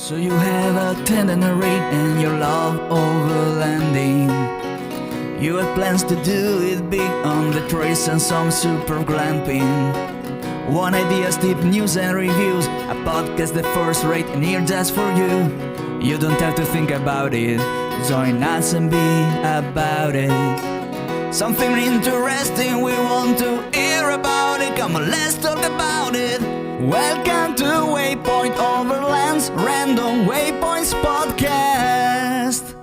So you have a itinerary and you love overlanding. You have plans to do it big on the trails and some super glamping. One ideas, tip, news and reviews. A podcast the first rate and here just for you. You don't have to think about it. Join us and be about it. Something interesting we want to hear about it. Come on, let's talk about it. Welcome to Waypoint Overland's Random Waypoints podcast.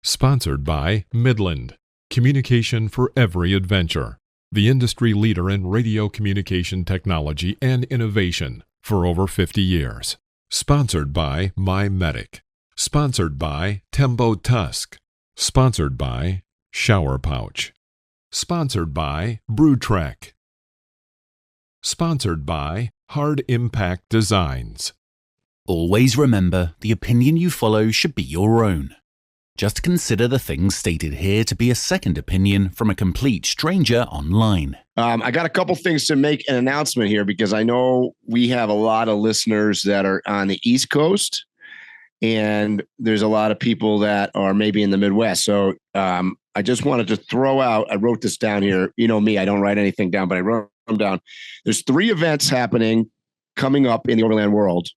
Sponsored by Midland, communication for every adventure. The industry leader in radio communication technology and innovation for over 50 years. Sponsored by MyMedic. Sponsored by Tembo Tusk. Sponsored by Shower Pouch. Sponsored by BrewTrek. Sponsored by Hard Impact Designs. Always remember, the opinion you follow should be your own. Just consider the things stated here to be a second opinion from a complete stranger online. I got a couple things to make an announcement here because I know we have a lot of listeners that are on the East Coast and there's a lot of people that are maybe in the Midwest. So I just wanted to throw out, I wrote this down here. You know me, I don't write anything down, but I wrote them down. There's 3 events happening coming up in the Overland world.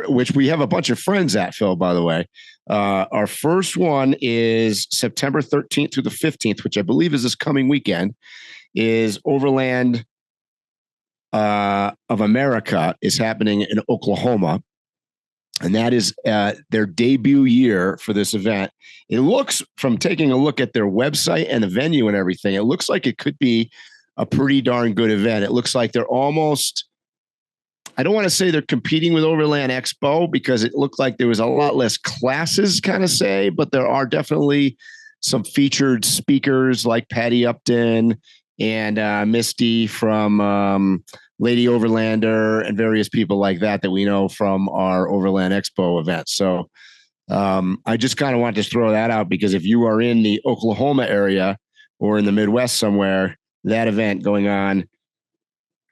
Which we have a bunch of friends at, Phil, by the way. Our first one is September 13th through the 15th, which I believe is this coming weekend, is Overland of America is happening in Oklahoma. And that is their debut year for this event. It looks, from taking a look at their website and the venue and everything, it looks like it could be a pretty darn good event. It looks like they're almost... I don't want to say they're competing with Overland Expo because it looked like there was a lot less classes, kind of say, but there are definitely some featured speakers like Patty Upton and Misty from Lady Overlander and various people like that we know from our Overland Expo event. So I just kind of want to throw that out because if you are in the Oklahoma area or in the Midwest somewhere, that event going on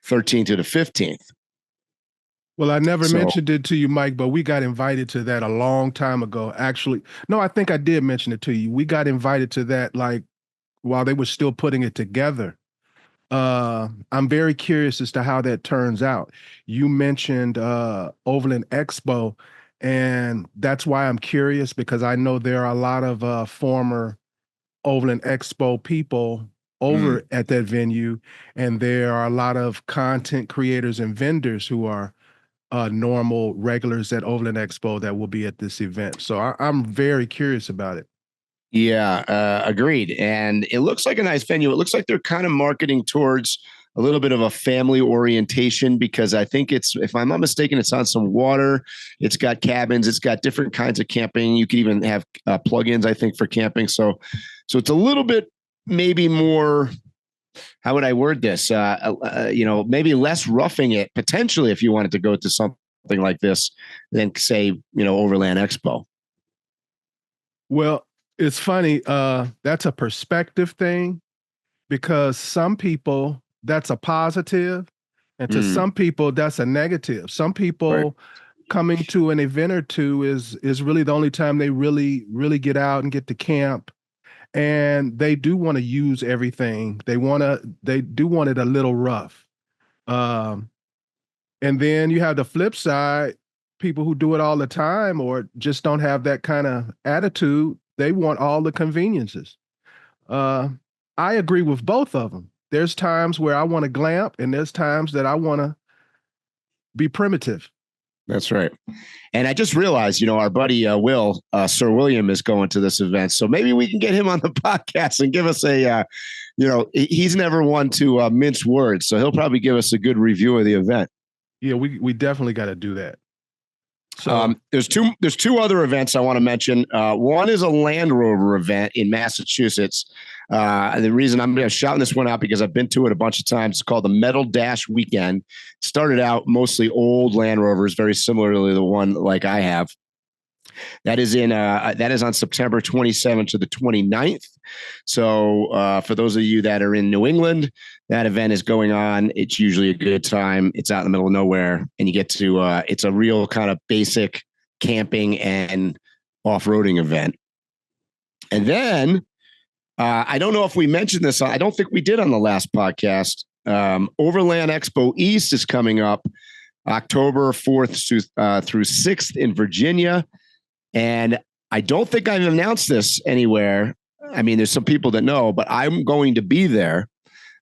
13th to the 15th. Well, I never mentioned it to you, Mike, but we got invited to that a long time ago. Actually, no, I think I did mention it to you. We got invited to that like while they were still putting it together. I'm very curious as to how that turns out. You mentioned Overland Expo, and that's why I'm curious because I know there are a lot of former Overland Expo people over at that venue, and there are a lot of content creators and vendors who are normal regulars at Overland Expo that will be at this event. So I'm very curious about it. Yeah, agreed. And it looks like a nice venue. It looks like they're kind of marketing towards a little bit of a family orientation because I think it's, if I'm not mistaken, it's on some water. It's got cabins. It's got different kinds of camping. You could even have plugins, I think, for camping. So it's a little bit maybe more... How would I word this? Maybe less roughing it potentially if you wanted to go to something like this than say, Overland Expo. Well, it's funny. That's a perspective thing because some people that's a positive and to some people that's a negative. Some people coming to an event or two is really the only time they really, really get out and get to camp. And they do want to use everything. They do want it a little rough. And then you have the flip side, people who do it all the time or just don't have that kind of attitude. They want all the conveniences. I agree with both of them. There's times where I want to glamp and there's times that I want to be primitive. That's right. And I just realized, our buddy Sir William is going to this event. So maybe we can get him on the podcast and give us he's never one to mince words. So he'll probably give us a good review of the event. Yeah, we definitely got to do that. So there's two other events I want to mention. One is a Land Rover event in Massachusetts. The reason I'm shouting this one out because I've been to it a bunch of times. It's called the Metal Dash Weekend. Started out mostly old Land Rovers, very similar to the one like I have. That is on September 27th to the 29th. So for those of you that are in New England, that event is going on. It's usually a good time. It's out in the middle of nowhere, and you get to it's a real kind of basic camping and off-roading event. And then I don't know if we mentioned this. I don't think we did on the last podcast. Overland Expo East is coming up October 4th through 6th in Virginia. And I don't think I've announced this anywhere. I mean, there's some people that know, but I'm going to be there.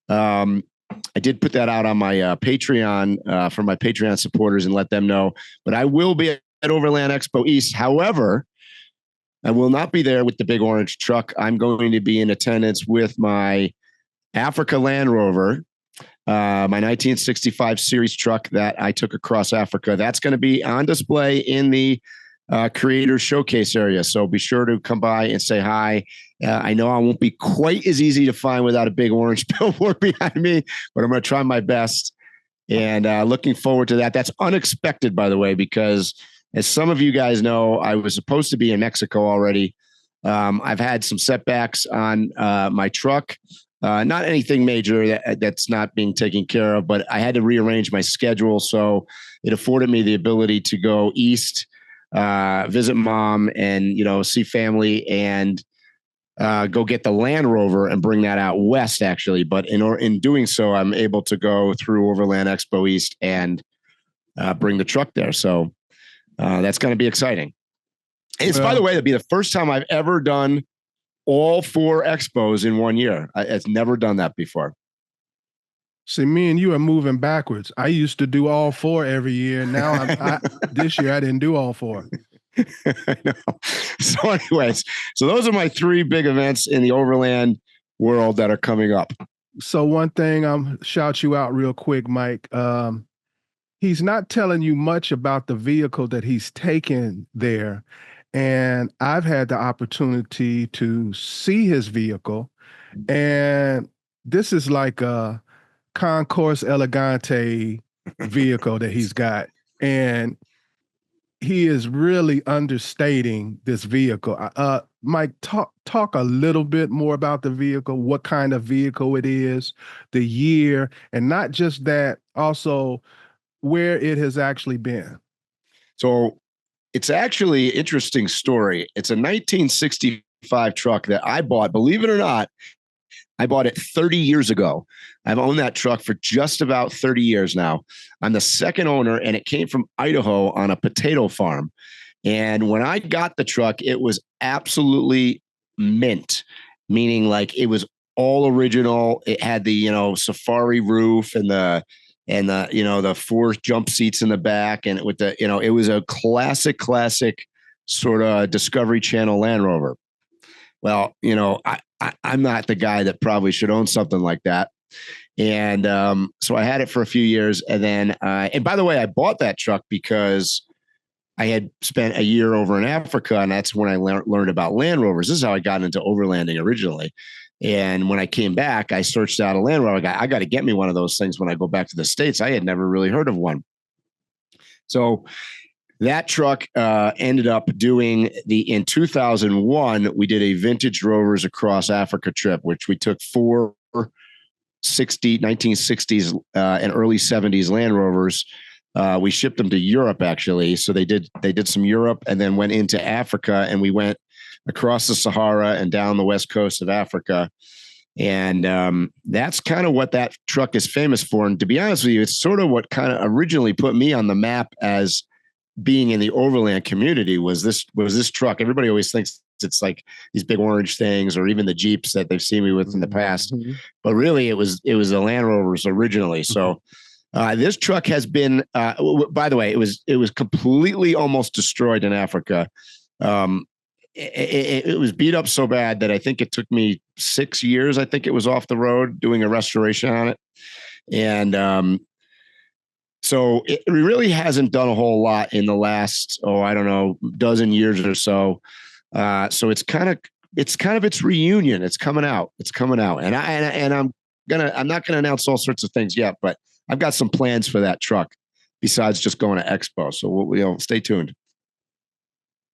I did put that out on my Patreon for my Patreon supporters and let them know. But I will be at Overland Expo East. However, I will not be there with the big orange truck. I'm going to be in attendance with my Africa Land Rover, my 1965 series truck that I took across Africa. That's going to be on display in the Creator Showcase area. So be sure to come by and say hi. I know I won't be quite as easy to find without a big orange billboard behind me, but I'm going to try my best. And looking forward to that. That's unexpected, by the way, because as some of you guys know, I was supposed to be in Mexico already. I've had some setbacks on my truck. Not anything major that's not being taken care of, but I had to rearrange my schedule. So it afforded me the ability to go east, visit mom and, see family and go get the Land Rover and bring that out west, actually. But in doing so, I'm able to go through Overland Expo East and bring the truck there. So that's going to be exciting. And it's, by the way, it'll be the first time I've ever done all 4 expos in 1 year. I've never done that before. See, me and you are moving backwards. I used to do all 4 every year. Now this year I didn't do all 4. I know. So anyways, those are my 3 big events in the Overland world that are coming up. So one thing, shout you out real quick, Mike. He's not telling you much about the vehicle that he's taken there. And I've had the opportunity to see his vehicle. And this is like a Concours Elegante vehicle that he's got. And he is really understating this vehicle. Mike, talk a little bit more about the vehicle, what kind of vehicle it is, the year, and not just that, also where it has actually been. So it's actually an interesting story. It's a 1965 truck that I bought, believe it or not. I bought it 30 years ago. I've owned that truck for just about 30 years now. I'm the second owner, and it came from Idaho on a potato farm. And when I got the truck, it was absolutely mint, meaning like it was all original. It had the, safari roof and the 4 jump seats in the back. And with the, it was a classic sort of Discovery Channel Land Rover. Well, I'm not the guy that probably should own something like that. And so I had it for a few years. And then, and by the way, I bought that truck because I had spent a year over in Africa, and that's when I learned about Land Rovers. This is how I got into overlanding originally. And when I came back, I searched out a Land Rover. I got to get me one of those things when I go back to the States. I had never really heard of one. So that truck ended up doing in 2001, we did a vintage Rovers across Africa trip, which we took 4 1960s and early 70s Land Rovers. We shipped them to Europe, actually. So they did some Europe and then went into Africa, and we went across the Sahara and down the west coast of Africa. And that's kind of what that truck is famous for. And to be honest with you, it's sort of what kind of originally put me on the map as being in the overland community was this truck. Everybody always thinks it's like these big orange things or even the Jeeps that they've seen me with in the past. Mm-hmm. But really it was the Land Rovers originally. So this truck has been, by the way, it was completely almost destroyed in Africa. It was beat up so bad that I think it took me 6 years. I think it was off the road doing a restoration on it. And so it really hasn't done a whole lot in the last, dozen years or so. So it's kind of its reunion. It's coming out. And I'm not gonna announce all sorts of things yet, but I've got some plans for that truck besides just going to Expo. So we'll stay tuned.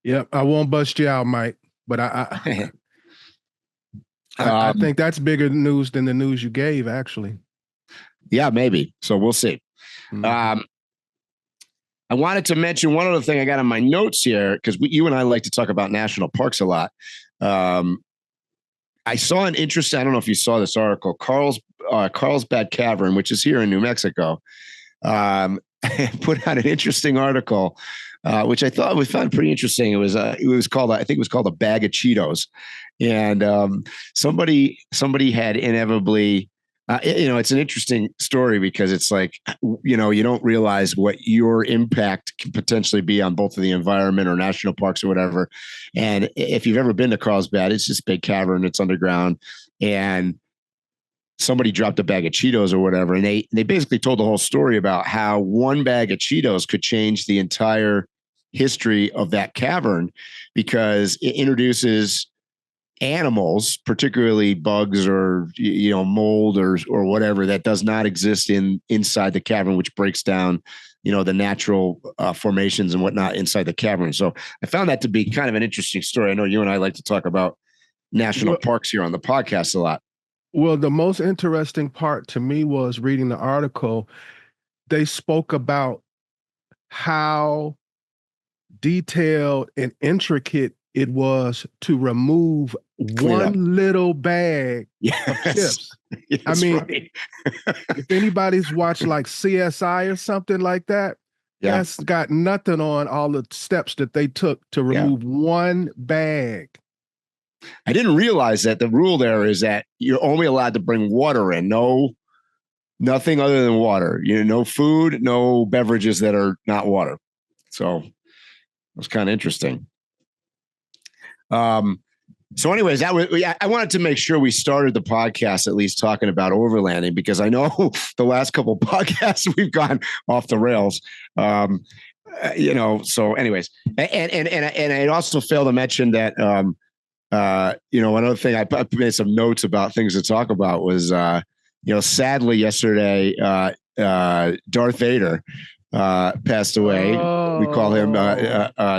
Yep, I won't bust you out, Mike, but I think that's bigger news than the news you gave, actually. Yeah, maybe. So we'll see. Mhm. I wanted to mention one other thing I got on my notes here, because you and I like to talk about national parks a lot. I saw an interesting, I don't know if you saw this article, Carlsbad Cavern, which is here in New Mexico, put out an interesting article, which I thought we found pretty interesting. It was called, I think it was called a bag of Cheetos. And somebody had inevitably, it's an interesting story because it's like, you don't realize what your impact can potentially be on both of the environment or national parks or whatever. And if you've ever been to Carlsbad, it's this big cavern, it's underground, and somebody dropped a bag of Cheetos or whatever. And they basically told the whole story about how one bag of Cheetos could change the entire history of that cavern, because it introduces animals, particularly bugs or mold or whatever, that does not exist inside the cavern, which breaks down the natural formations and whatnot inside the cavern. So I found that to be kind of an interesting story. I know you and I like to talk about national parks here on the podcast a lot. Well, the most interesting part to me was reading the article. They spoke about how detailed and intricate it was to remove one little bag of chips. I mean, right. If anybody's watched like CSI or something like that, that's got nothing on all the steps that they took to remove one bag. I didn't realize that the rule there is that you're only allowed to bring water in, nothing other than water. No food, no beverages that are not water. So it was kind of interesting. So anyways, I wanted to make sure we started the podcast at least talking about overlanding, because I know the last couple of podcasts we've gone off the rails. So anyways, and I also failed to mention that, one other thing, I made some notes about things to talk about was, sadly yesterday, Darth Vader passed away. We call him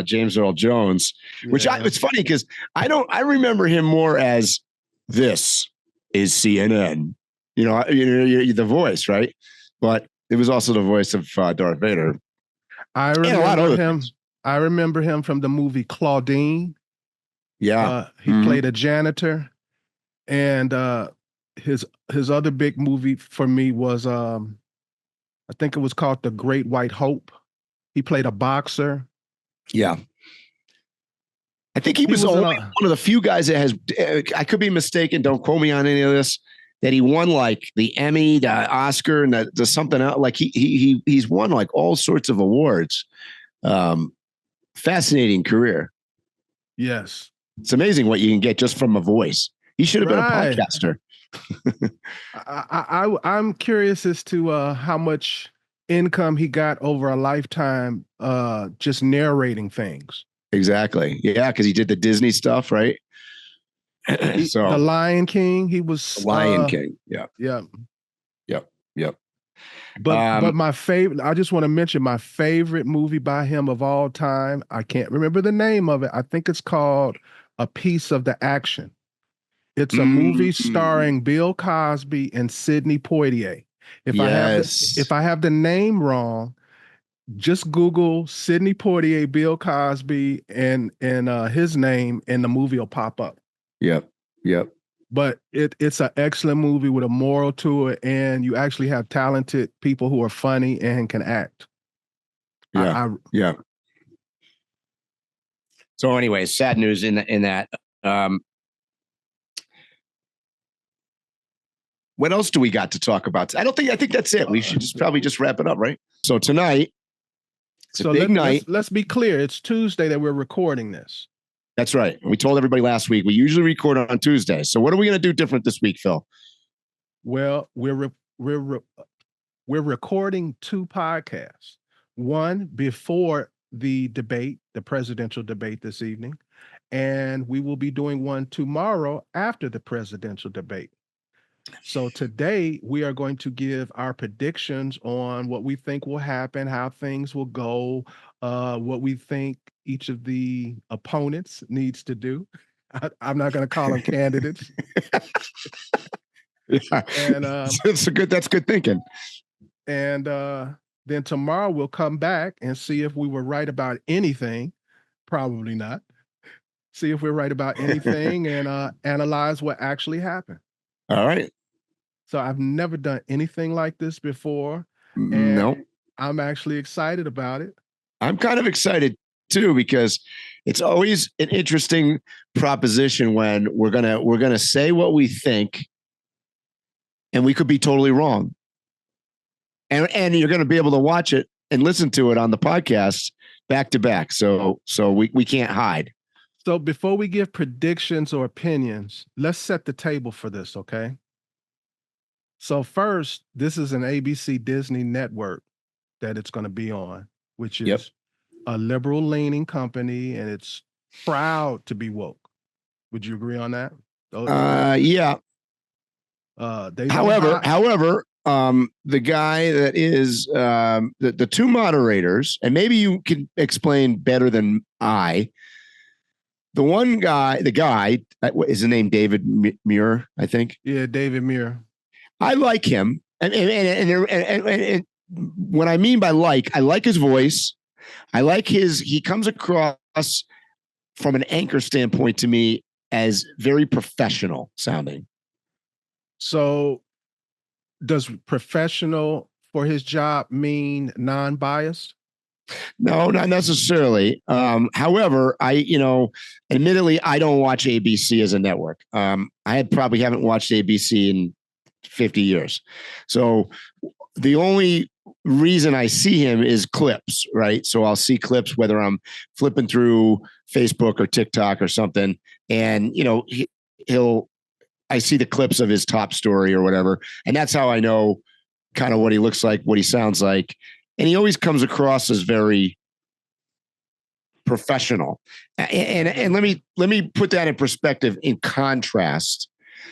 James Earl Jones, which it's funny because I remember him more as this is CNN, the voice, right? But it was also the voice of Darth Vader. I remember him. I remember him from the movie Claudine. Yeah, he played a janitor, and his other big movie for me was I think it was called The Great White Hope. He played a boxer. Yeah. I think he was only one of the few guys that has, I could be mistaken, don't quote me on any of this, that he won like the Emmy, the Oscar, and the something else. Like he's won like all sorts of awards. Fascinating career. Yes. It's amazing what you can get just from a voice. He should have been a podcaster. I'm curious as to how much income he got over a lifetime just narrating things. Exactly. Yeah, because he did the Disney stuff, right? So the Lion King, he was Lion King. Yeah. Yeah. Yep. But my favorite, I just want to mention my favorite movie by him of all time. I can't remember the name of it. I think it's called A Piece of the Action. It's a movie starring Bill Cosby and Sidney Poitier. If I have the name wrong, just Google Sidney Poitier, Bill Cosby, and his name, and the movie will pop up. Yep. But it's an excellent movie with a moral to it, and you actually have talented people who are funny and can act. Yeah. So, anyways, sad news in that. What else do we got to talk about? I think that's it. We should probably just wrap it up, right? So tonight, it's a big night. Let's be clear. It's Tuesday that we're recording this. That's right. We told everybody last week, we usually record on Tuesday. So what are we going to do different this week, Phil? Well, we're recording two podcasts. One before the debate, the presidential debate this evening, and we will be doing one tomorrow after the presidential debate. So today we are going to give our predictions on what we think will happen, how things will go, what we think each of the opponents needs to do. I'm not going to call them candidates. Yeah. And that's good thinking. And then tomorrow we'll come back and see if we were right about anything. Probably not. See if we're right about anything and analyze what actually happened. All right. So I've never done anything like this before. And No. I'm actually excited about it. I'm kind of excited too, because it's always an interesting proposition when we're gonna say what we think, and we could be totally wrong. And you're gonna be able to watch it and listen to it on the podcast back to back. So we can't hide. So before we give predictions or opinions, let's set the table for this, okay? So first, this is an ABC Disney network that it's going to be on, which is a liberal-leaning company, and it's proud to be woke. Would you agree on that? Yeah. However, the guy that is the two moderators, and maybe you can explain better than I. The one guy, what is his name? David Muir, I think. Yeah, David Muir. I like him, and what I mean by I like his voice. I like he comes across from an anchor standpoint to me as very professional sounding. So does professional for his job mean non-biased? No, not necessarily. However, admittedly, I don't watch ABC as a network. I probably haven't watched ABC in 50 years. So the only reason I see him is clips, right? So I'll see clips, whether I'm flipping through Facebook or TikTok or something. And, I see the clips of his top story or whatever. And that's how I know kind of what he looks like, what he sounds like. And he always comes across as very professional. And let me put that in perspective, in contrast.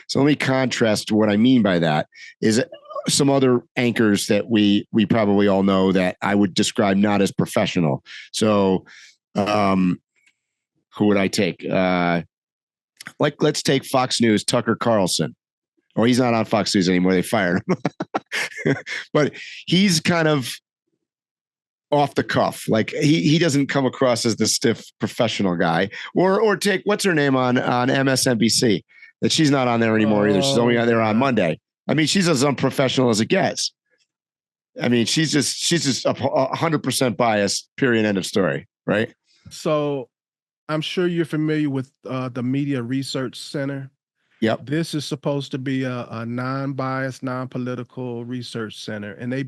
So let me contrast what I mean by that is some other anchors that we probably all know that I would describe not as professional. So who would I take? Let's take Fox News, Tucker Carlson. Oh, he's not on Fox News anymore. They fired him. But he's kind of off the cuff. Like he doesn't come across as the stiff professional guy. Or take, what's her name on MSNBC? That she's not on there anymore either. She's only on there on Monday. I mean, she's as unprofessional as it gets. I mean, she's just 100% biased, period, end of story, right? So I'm sure you're familiar with the Media Research Center. Yep. This is supposed to be a non-biased, non-political research center. And they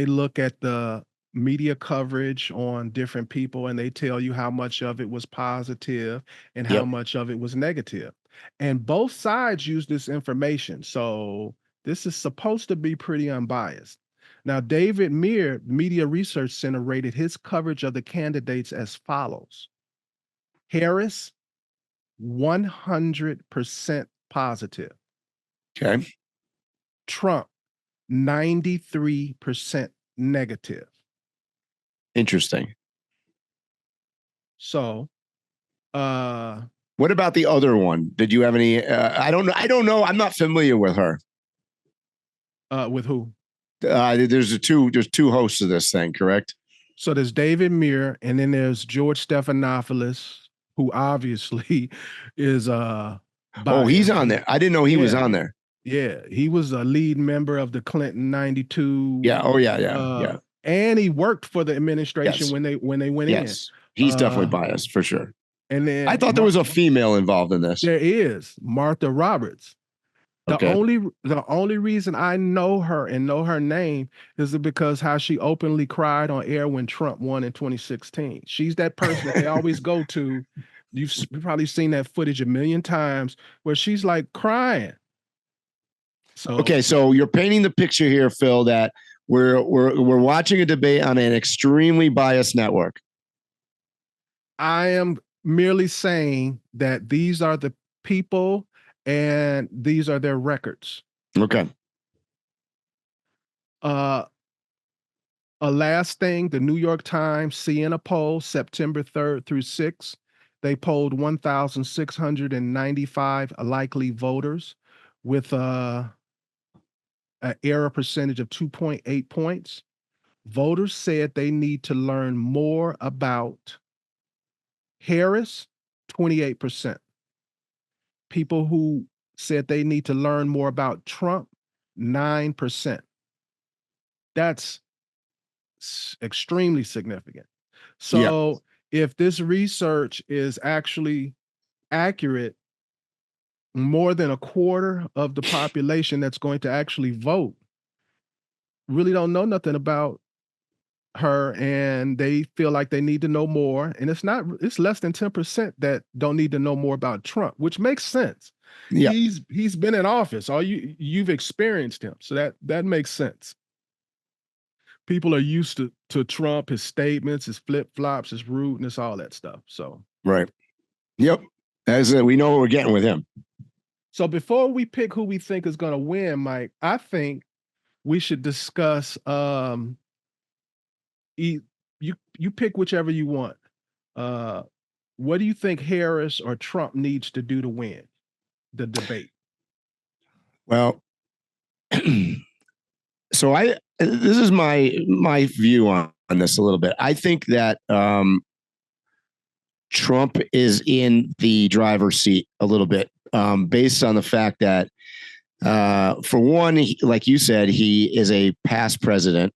look at the media coverage on different people, and they tell you how much of it was positive and how much of it was negative. And both sides use this information. So this is supposed to be pretty unbiased. Now, David Muir, Media Research Center, rated his coverage of the candidates as follows. Harris, 100% positive. Okay. Trump, 93% negative. Interesting. So, what about the other one? Did you have any? I don't know. I'm not familiar with her. With who? There's two hosts of this thing, correct? So there's David Muir, and then there's George Stephanopoulos, who obviously is biased. Oh, he's on there. I didn't know he was on there. Yeah, he was a lead member of the Clinton 92. Yeah. Oh, yeah. And he worked for the administration when they went in. Yes, he's definitely biased for sure. And then I thought there was a female involved in this. There is Martha Roberts. The only reason I know her and know her name is because how she openly cried on air when Trump won in 2016. She's that person that they always go to. You've probably seen that footage a million times where she's like crying. So you're painting the picture here, Phil, that we're watching a debate on an extremely biased network. I am merely saying that these are the people and these are their records. Okay. A last thing, the New York Times, Siena poll, September 3rd through 6th, they polled 1,695 likely voters with an error percentage of 2.8 points. Voters said they need to learn more about Harris, 28%. People who said they need to learn more about Trump, 9%. That's extremely significant. So if this research is actually accurate, more than a quarter of the population that's going to actually vote really don't know nothing about her, and they feel like they need to know more. And it's less than 10% that don't need to know more about Trump, which makes sense. Yeah. He's been in office. You've experienced him. So that makes sense. People are used to Trump, his statements, his flip-flops, his rudeness, all that stuff. So Right. Yep. We know what we're getting with him. So before we pick who we think is going to win, Mike, I think we should discuss you pick whichever you want. What do you think Harris or Trump needs to do to win the debate? Well, so this is my view on this a little bit. I think that Trump is in the driver's seat a little bit, based on the fact that, for one, like you said, he is a past president.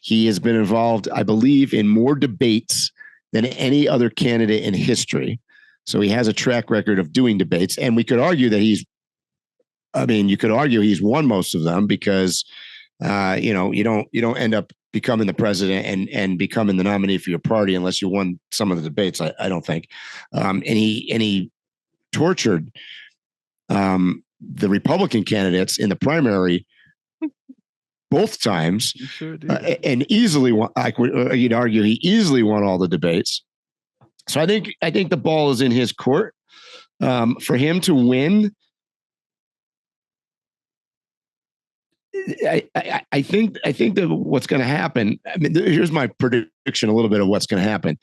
He has been involved, I believe, in more debates than any other candidate in history. So he has a track record of doing debates, and we could argue that he's won most of them because, you don't end up becoming the president and becoming the nominee for your party unless you won some of the debates. I don't think, and he tortured the Republican candidates in the primary both times, and easily won. You'd argue he easily won all the debates. So I think the ball is in his court. For him to win, I think that what's going to happen. I mean, here's my prediction: a little bit of what's going to happen.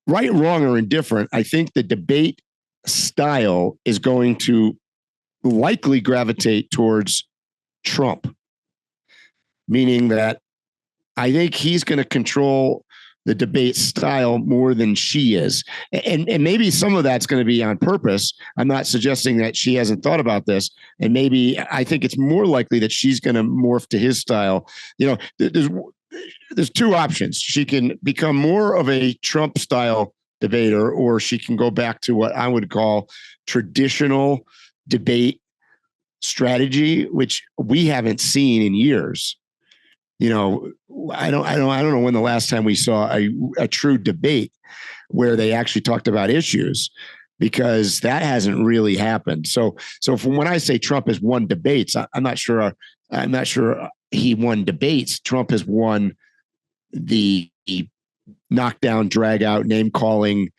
Right, wrong, or indifferent, I think the debate style is going to likely gravitate towards Trump, meaning that I think he's going to control the debate style more than she is. And maybe some of that's going to be on purpose. I'm not suggesting that she hasn't thought about this. And maybe I think it's more likely that she's going to morph to his style. There's two options. She can become more of a Trump style debater, or she can go back to what I would call traditional debate strategy, which we haven't seen in years. I don't know when the last time we saw a true debate where they actually talked about issues, because that hasn't really happened. So from when I say Trump has won debates, I'm not sure he won debates. Trump has won the knockdown, drag out, name calling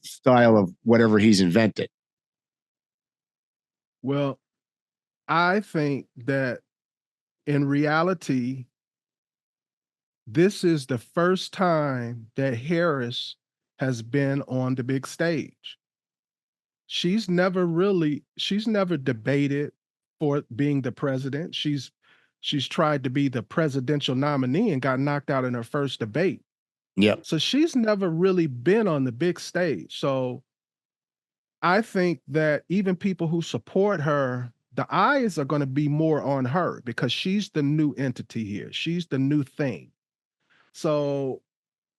style of whatever he's invented. Well, I think that in reality, this is the first time that Harris has been on the big stage. She's never debated for being the president. She's tried to be the presidential nominee and got knocked out in her first debate. Yep. So she's never really been on the big stage. So I think that even people who support her, the eyes are going to be more on her because she's the new entity here. She's the new thing. So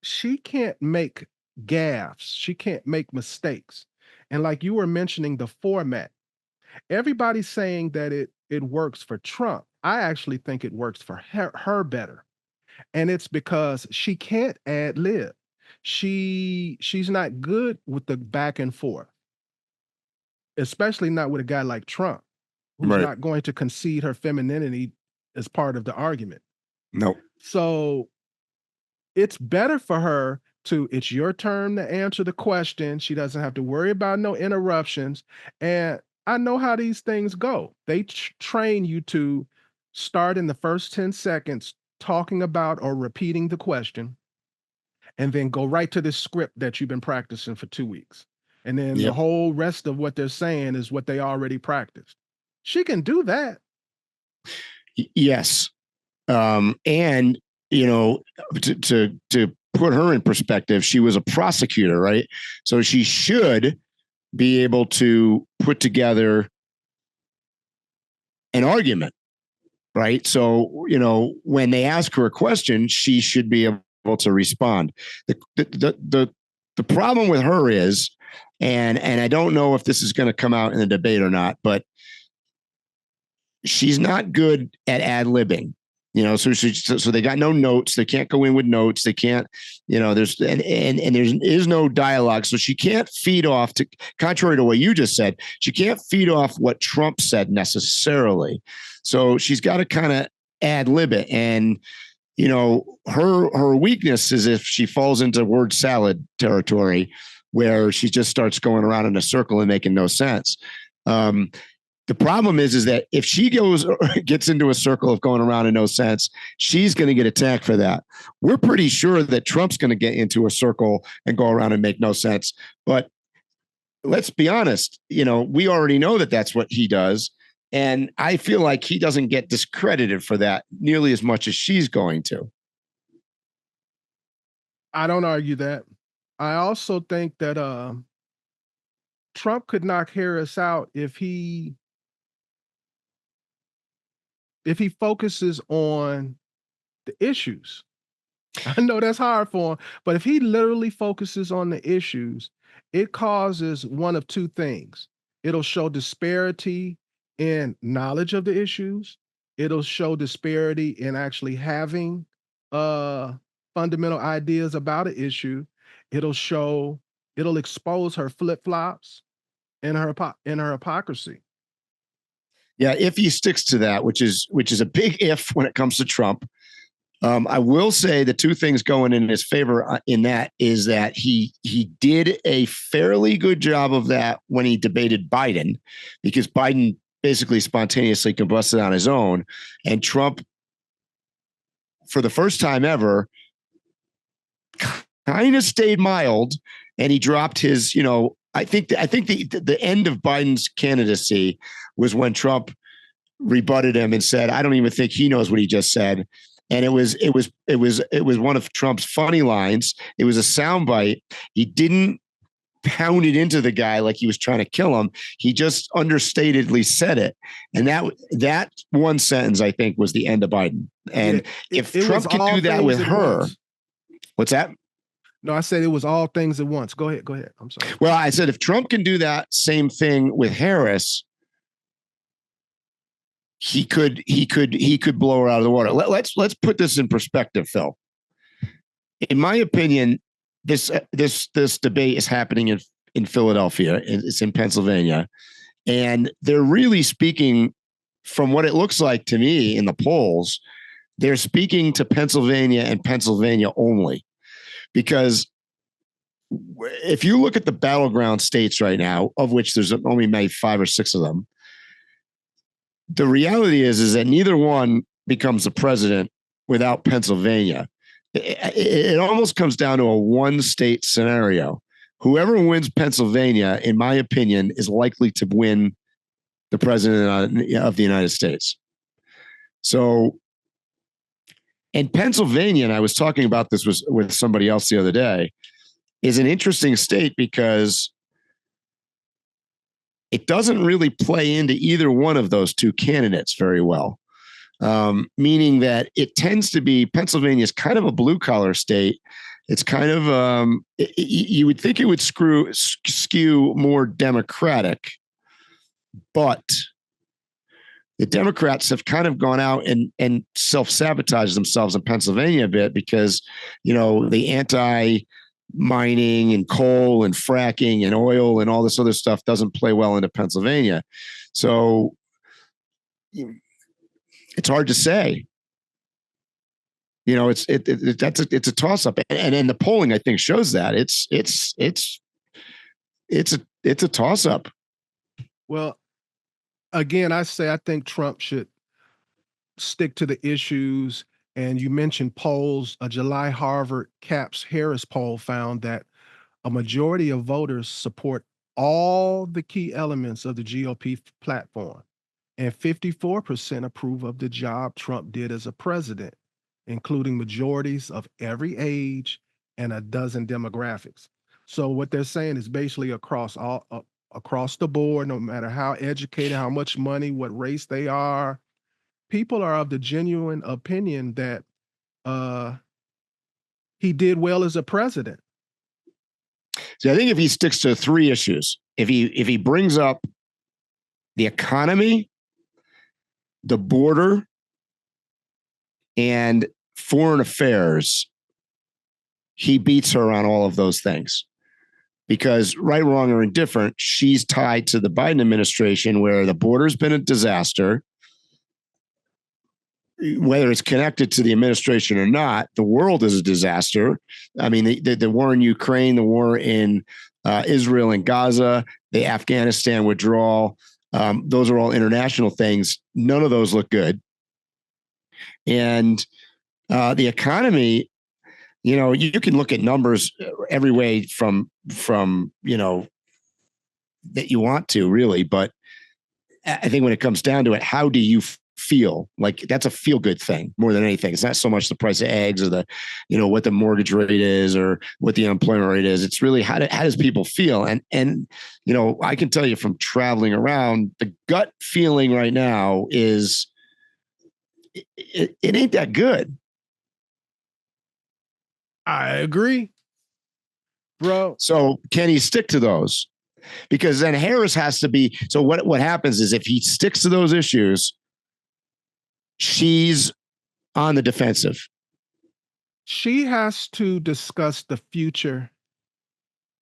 she can't make gaffes. She can't make mistakes. And like you were mentioning the format, everybody's saying that it works for Trump. I actually think it works for her better. And it's because she can't ad lib. She's not good with the back and forth, especially not with a guy like Trump, who's not going to concede her femininity as part of the argument. No. So it's better for her it's your turn to answer the question. She doesn't have to worry about no interruptions. And I know how these things go. They train you to start in the first 10 seconds talking about or repeating the question, and then go right to this script that you've been practicing for 2 weeks. And then the whole rest of what they're saying is what they already practiced. She can do that. Yes. And, you know, to put her in perspective, she was a prosecutor, right? So she should be able to put together an argument, right? So, you know, when they ask her a question, she should be able to respond. The problem with her is, and I don't know if this is going to come out in the debate or not, but she's not good at ad-libbing. You know, so they got no notes. They can't go in with notes. They can't, you know, there's no dialogue. So she can't feed off, to contrary to what you just said, she can't feed off what Trump said necessarily. So she's got to kind of ad lib it. And, you know, her weakness is if she falls into word salad territory where she just starts going around in a circle and making no sense. The problem is that if she gets into a circle of going around in no sense, she's going to get attacked for that. We're pretty sure that Trump's going to get into a circle and go around and make no sense. But let's be honest, you know, we already know that that's what he does. And I feel like he doesn't get discredited for that nearly as much as she's going to. I don't argue that. I also think that Trump could knock Harris out if he focuses on the issues. I know that's hard for him, but if he literally focuses on the issues, it causes one of two things. It'll show disparity in knowledge of the issues. It'll show disparity in actually having fundamental ideas about an issue. It'll expose her flip-flops and her hypocrisy. Yeah, if he sticks to that, which is a big if when it comes to Trump. I will say the two things going in his favor in that is that he did a fairly good job of that when he debated Biden, because Biden basically spontaneously combusted on his own, and Trump, for the first time ever, kind of stayed mild, and he dropped his, you know, I think the end of Biden's candidacy was when Trump rebutted him and said, "I don't even think he knows what he just said." And it was one of Trump's funny lines. It was a soundbite. He didn't pound it into the guy like he was trying to kill him. He just understatedly said it. And that one sentence, I think, was the end of Biden. And if Trump could do that with her, what's that? No, I said it was all things at once. Go ahead. I'm sorry. Well, I said if Trump can do that same thing with Harris, he could blow her out of the water. Let's put this in perspective, Phil. In my opinion, this debate is happening in Philadelphia. It's in Pennsylvania, and they're really speaking, from what it looks like to me in the polls, they're speaking to Pennsylvania and Pennsylvania only. Because if you look at the battleground states right now, of which there's only maybe 5 or 6 of them, the reality is that neither one becomes the president without Pennsylvania. It almost comes down to a one-state scenario. Whoever wins Pennsylvania, in my opinion, is likely to win the president of the United States. So, and Pennsylvania, and I was talking about this with somebody else the other day, is an interesting state because it doesn't really play into either one of those two candidates very well. Meaning that it tends to be, Pennsylvania is kind of a blue collar state. It's kind of, you would think it would skew more Democratic, but the Democrats have kind of gone out and self-sabotaged themselves in Pennsylvania a bit because, you know, the anti-mining and coal and fracking and oil and all this other stuff doesn't play well into Pennsylvania. So it's hard to say. You know, it's a toss-up, and the polling, I think, shows that it's a toss-up. Well, again, I think Trump should stick to the issues. And you mentioned polls. A July Harvard Caps Harris poll found that a majority of voters support all the key elements of the GOP platform, and 54% approve of the job Trump did as a president, including majorities of every age and a dozen demographics. So what they're saying is basically across the board, no matter how educated, how much money, what race they are, people are of the genuine opinion that he did well as a president. So I think if he sticks to 3 issues, if he brings up the economy, the border, and foreign affairs, he beats her on all of those things. Because right, wrong, or indifferent, she's tied to the Biden administration where the border's been a disaster. Whether it's connected to the administration or not, the world is a disaster. I mean, the war in Ukraine, the war in Israel and Gaza, the Afghanistan withdrawal, those are all international things. None of those look good. And the economy, you can look at numbers every way from that you want to, really. But I think when it comes down to it, how do you feel? Like, that's a feel good thing more than anything. It's not so much the price of eggs or the, what the mortgage rate is or what the unemployment rate is. It's really how does people feel? And I can tell you from traveling around, the gut feeling right now is it ain't that good. I agree, bro. So can he stick to those? Because then Harris has to be. So what happens is if he sticks to those issues, she's on the defensive. She has to discuss the future.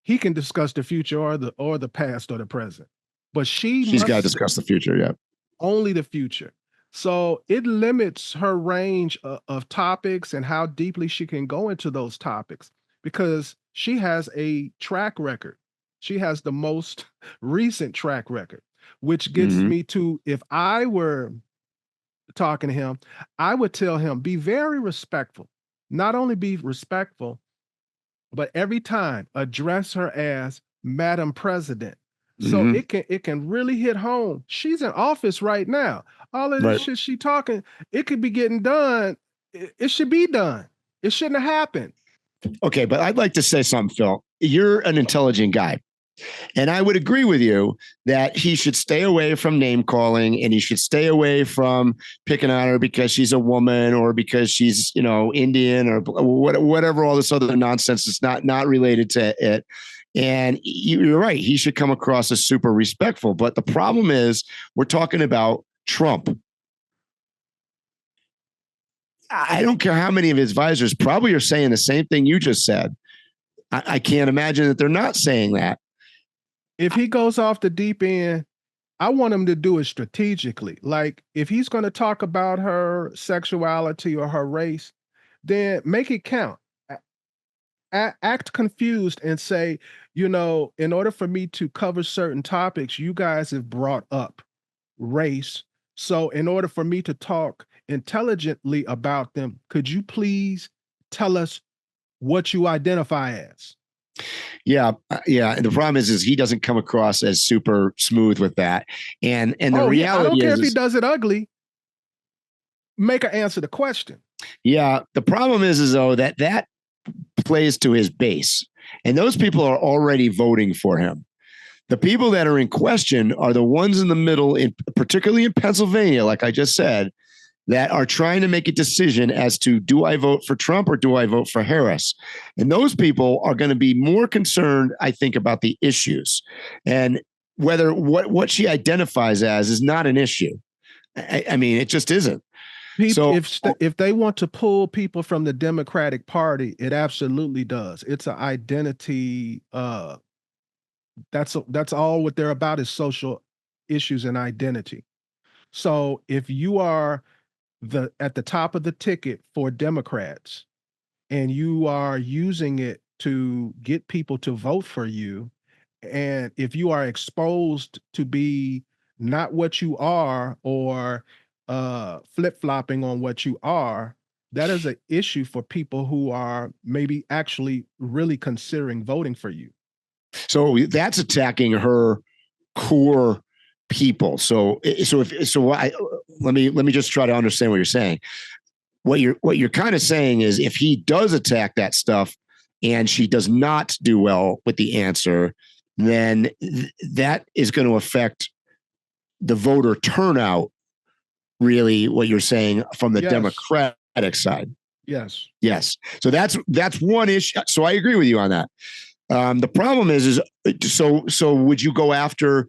He can discuss the future or the past or the present, but she's got to discuss the future. Yeah, only the future. So it limits her range of topics and how deeply she can go into those topics because she has a track record. She has the most recent track record, which gets me to, if I were talking to him, I would tell him, be very respectful. Not only be respectful, but every time address her as Madam President. So it can really hit home. She's in office right now. All of this shit she talking, it could be getting done. It should be done. It shouldn't have happened. Okay, but I'd like to say something, Phil. You're an intelligent guy. And I would agree with you that he should stay away from name calling and he should stay away from picking on her because she's a woman or because she's, Indian or whatever, all this other nonsense is not related to it. And you're right. He should come across as super respectful. But the problem is we're talking about Trump. I don't care how many of his advisors probably are saying the same thing you just said. I can't imagine that they're not saying that. If he goes off the deep end, I want him to do it strategically. Like if he's going to talk about her sexuality or her race, then make it count. Act confused and say, in order for me to cover certain topics, you guys have brought up race. So in order for me to talk intelligently about them, could you please tell us what you identify as? Yeah. And the problem is he doesn't come across as super smooth with that. And the reality is, I don't care if he does it ugly. Make her answer the question. Yeah. The problem is though, that plays to his base. And those people are already voting for him. The people that are in question are the ones in the middle, particularly in Pennsylvania, like I just said, that are trying to make a decision as to, do I vote for Trump or do I vote for Harris? And those people are going to be more concerned, I think, about the issues and whether what she identifies as is not an issue. I mean, it just isn't. So if they want to pull people from the Democratic Party, it absolutely does. It's an identity. That's all what they're about is social issues and identity. So if you are at the top of the ticket for Democrats and you are using it to get people to vote for you, and if you are exposed to be not what you are or flip-flopping on what you are, that is an issue for people who are maybe actually really considering voting for you. So that's attacking her core people. Let me just try to understand what you're saying. What you're kind of saying is, if he does attack that stuff and she does not do well with the answer, then that is going to affect the voter turnout. Really, what you're saying from the Democratic side. Yes. Yes. So that's one issue. So I agree with you on that. The problem is so would you go after,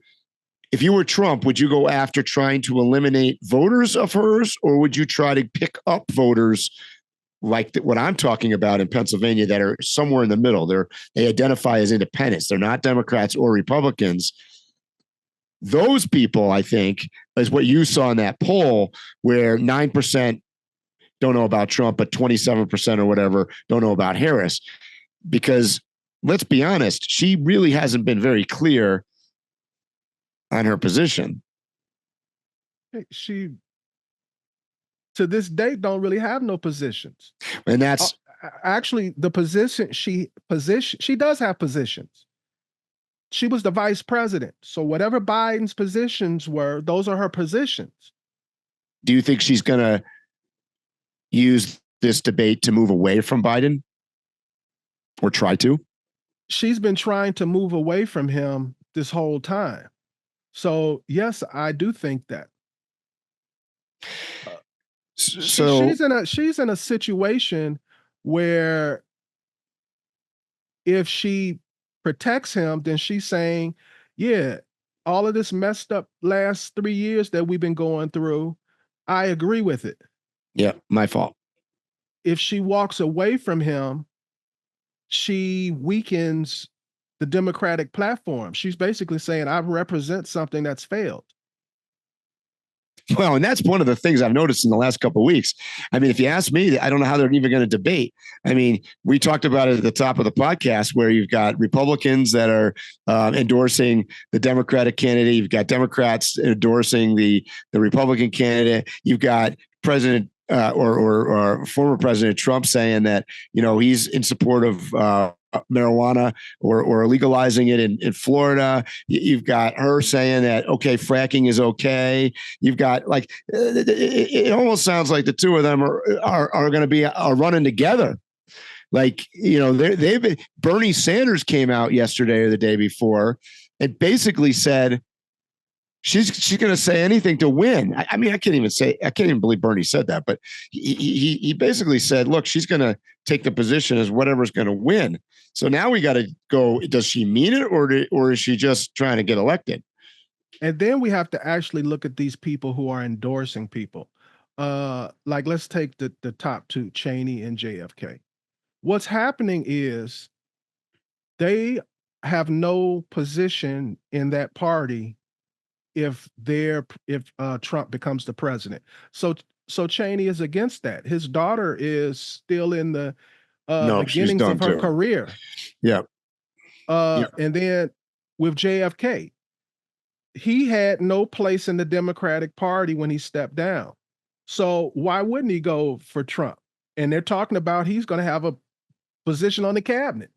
if you were Trump, would you go after trying to eliminate voters of hers, or would you try to pick up voters like what I'm talking about in Pennsylvania that are somewhere in the middle? They identify as independents. They're not Democrats or Republicans. Those people, I think, is what you saw in that poll, where 9% don't know about Trump, but 27% or whatever don't know about Harris. Because let's be honest, she really hasn't been very clear on her position. She, to this date, don't really have no positions. And that's actually the position she does have positions. She was the vice president. So whatever Biden's positions were, those are her positions. Do you think she's going to use this debate to move away from Biden, or try to? She's been trying to move away from him this whole time. So yes, I do think that. So she's in a situation where if she protects him, then she's saying, yeah, all of this messed up last 3 years that we've been going through, I agree with it. Yeah, my fault. If she walks away from him, she weakens the Democratic platform. She's basically saying, I represent something that's failed. Well, and that's one of the things I've noticed in the last couple of weeks. I mean, if you ask me, I don't know how they're even going to debate. I mean, we talked about it at the top of the podcast, where you've got Republicans that are endorsing the Democratic candidate. You've got Democrats endorsing the Republican candidate. You've got President or former President Trump saying that, he's in support of marijuana or legalizing it in Florida. You've got her saying that, okay, fracking is okay. You've got it almost sounds like the two of them are going to be running together. Like, they've been, Bernie Sanders came out yesterday or the day before and basically said she's going to say anything to win. I mean, I can't even believe Bernie said that, but he basically said, look, she's going to take the position as whatever's going to win. So now we got to go, does she mean it, or is she just trying to get elected? And then we have to actually look at these people who are endorsing people. Like, let's take the top two, Cheney and JFK. What's happening is they have no position in that party if Trump becomes the president. So Cheney is against that. His daughter is still in the beginnings of her career. Yeah. And then with JFK, he had no place in the Democratic Party when he stepped down. So why wouldn't he go for Trump? And they're talking about he's going to have a position on the cabinet.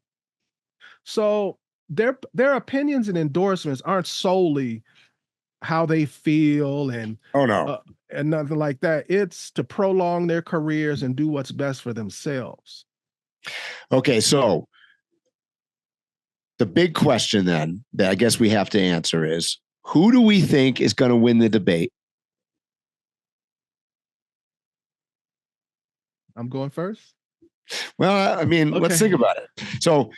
So their opinions and endorsements aren't solely how they feel and nothing like that. It's to prolong their careers and do what's best for themselves. Okay, so the big question then that I guess we have to answer is, who do we think is going to win the debate? I'm going first. Well, I mean, Let's think about it. So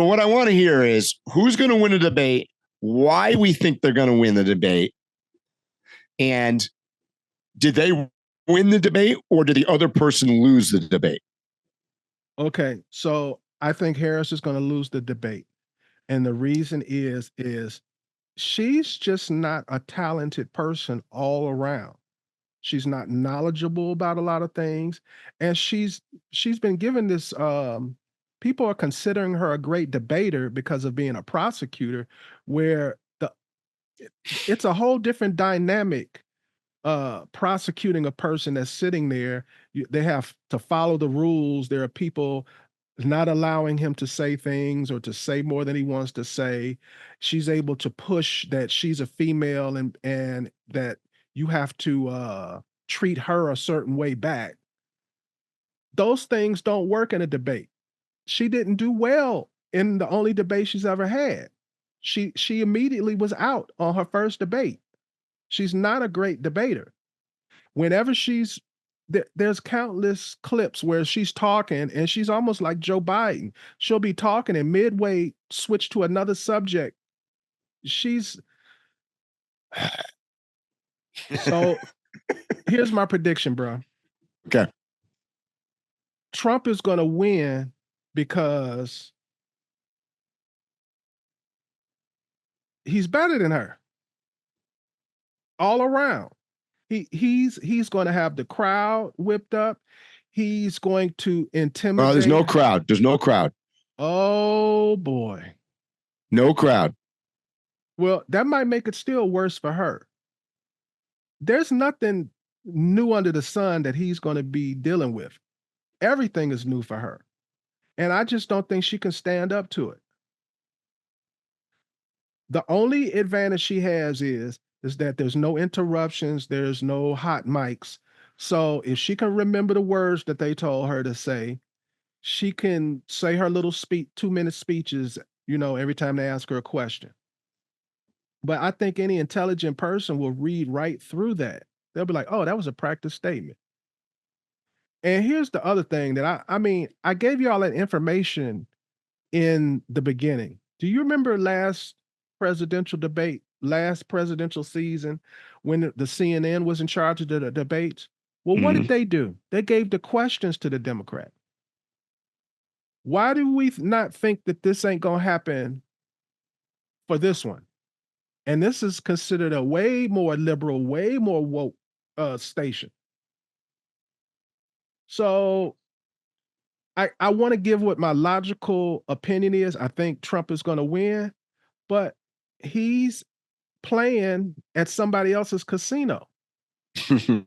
what I want to hear is who's going to win the debate, why we think they're going to win the debate, and did they win the debate or did the other person lose the debate? Okay, so I think Harris is going to lose the debate. And the reason is she's just not a talented person all around. She's not knowledgeable about a lot of things. And she's been given this, people are considering her a great debater because of being a prosecutor, where it's a whole different dynamic prosecuting a person that's sitting there. They have to follow the rules. There are people not allowing him to say things or to say more than he wants to say. She's able to push that she's a female and that you have to treat her a certain way back. Those things don't work in a debate. She didn't do well in the only debate she's ever had. She immediately was out on her first debate. She's not a great debater. Whenever there's countless clips where she's talking and she's almost like Joe Biden. She'll be talking and midway switch to another subject. So here's my prediction, bro. Okay. Trump is going to win because he's better than her all around. He's going to have the crowd whipped up. He's going to intimidate. Oh, there's no crowd. There's no crowd. Oh boy. No crowd. Well, that might make it still worse for her. There's nothing new under the sun that he's going to be dealing with. Everything is new for her. And I just don't think she can stand up to it. The only advantage she has is that there's no interruptions, there's no hot mics. So if she can remember the words that they told her to say, she can say her little 2-minute speeches, every time they ask her a question. But I think any intelligent person will read right through that. They'll be like, oh, that was a practice statement. And here's the other thing that I gave you all that information in the beginning. Do you remember last presidential debate, last presidential season, when the CNN was in charge of the debates? Well, what did they do? They gave the questions to the Democrat. Why do we not think that this ain't going to happen for this one? And this is considered a way more liberal, way more woke station. So I want to give what my logical opinion is. I think Trump is going to win, but he's playing at somebody else's casino. That's a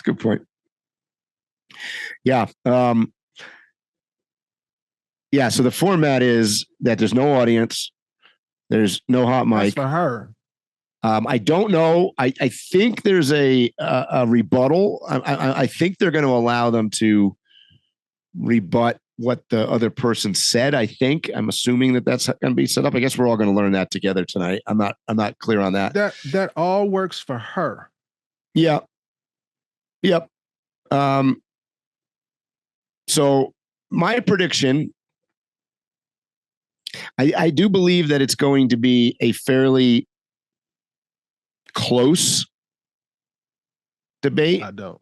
good point. Yeah. Yeah. So the format is that there's no audience. There's no hot mic. That's for her. I don't know. I think there's a rebuttal. I think they're going to allow them to rebut what the other person said. I'm assuming that that's going to be set up. I guess we're all going to learn that together tonight. I'm not clear on that. That all works for her. Yeah. Yep. So my prediction, I do believe that it's going to be a fairly close debate. I don't.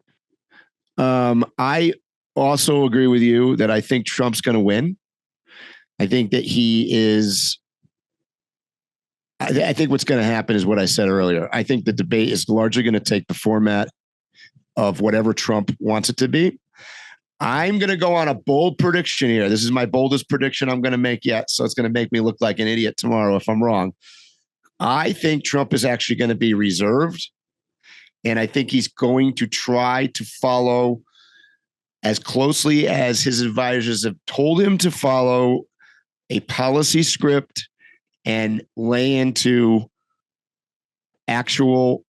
I also agree with you that I think Trump's going to win. I think that he is. I think what's going to happen is what I said earlier. I think the debate is largely going to take the format of whatever Trump wants it to be. I'm going to go on a bold prediction here. This is my boldest prediction I'm going to make yet. So it's going to make me look like an idiot tomorrow if I'm wrong. I think Trump is actually going to be reserved. And I think he's going to try to follow as closely as his advisors have told him to follow a policy script and lay into actual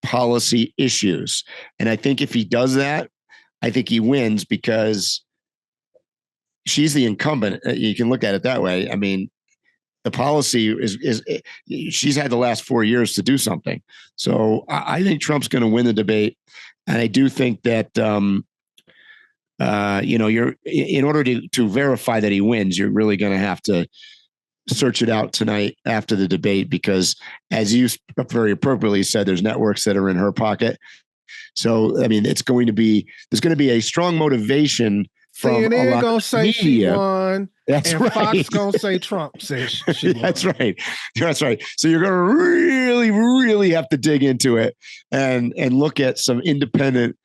policy issues. And I think if he does that, I think he wins because she's the incumbent. You can look at it that way. I mean, the policy is she's had the last 4 years to do something. So I think Trump's going to win the debate. And I do think that, you're in order to verify that he wins, you're really going to have to search it out tonight after the debate, because as you very appropriately said, there's networks that are in her pocket. So, I mean, there's going to be a strong motivation from CNN gonna say media. she won. That's and right. Fox gonna say Trump says she won. That's right. That's right. So you're going to really, really have to dig into it and look at some independent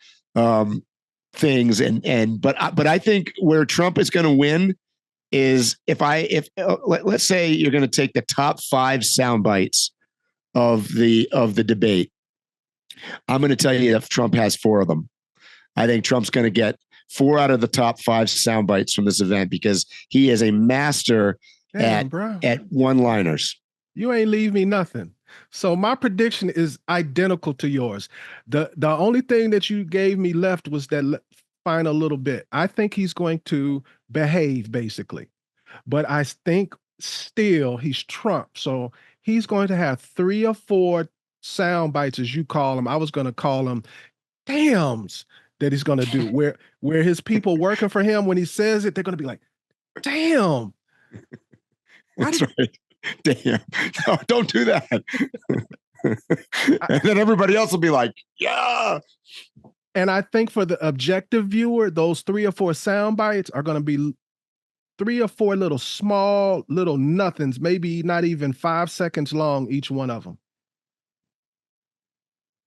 things. But I think where Trump is going to win is if let's say you're going to take the top 5 sound bites of the debate. I'm going to tell you that Trump has 4 of them. I think Trump's going to get 4 out of the top 5 sound bites from this event because he is a master at one-liners. You ain't leave me nothing. So my prediction is identical to yours. The only thing that you gave me left was that final little bit. I think he's going to behave basically, but I think still he's Trump. So he's going to have 3 or 4 sound bites, as you call them. I was going to call them dams that he's going to do where his people working for him, when he says it, they're going to be like, damn. That's right. Damn. No, don't do that. And then everybody else will be like, yeah. And I think for the objective viewer, those 3 or 4 sound bites are going to be 3 or 4 little small little nothings, maybe not even 5 seconds long, each one of them.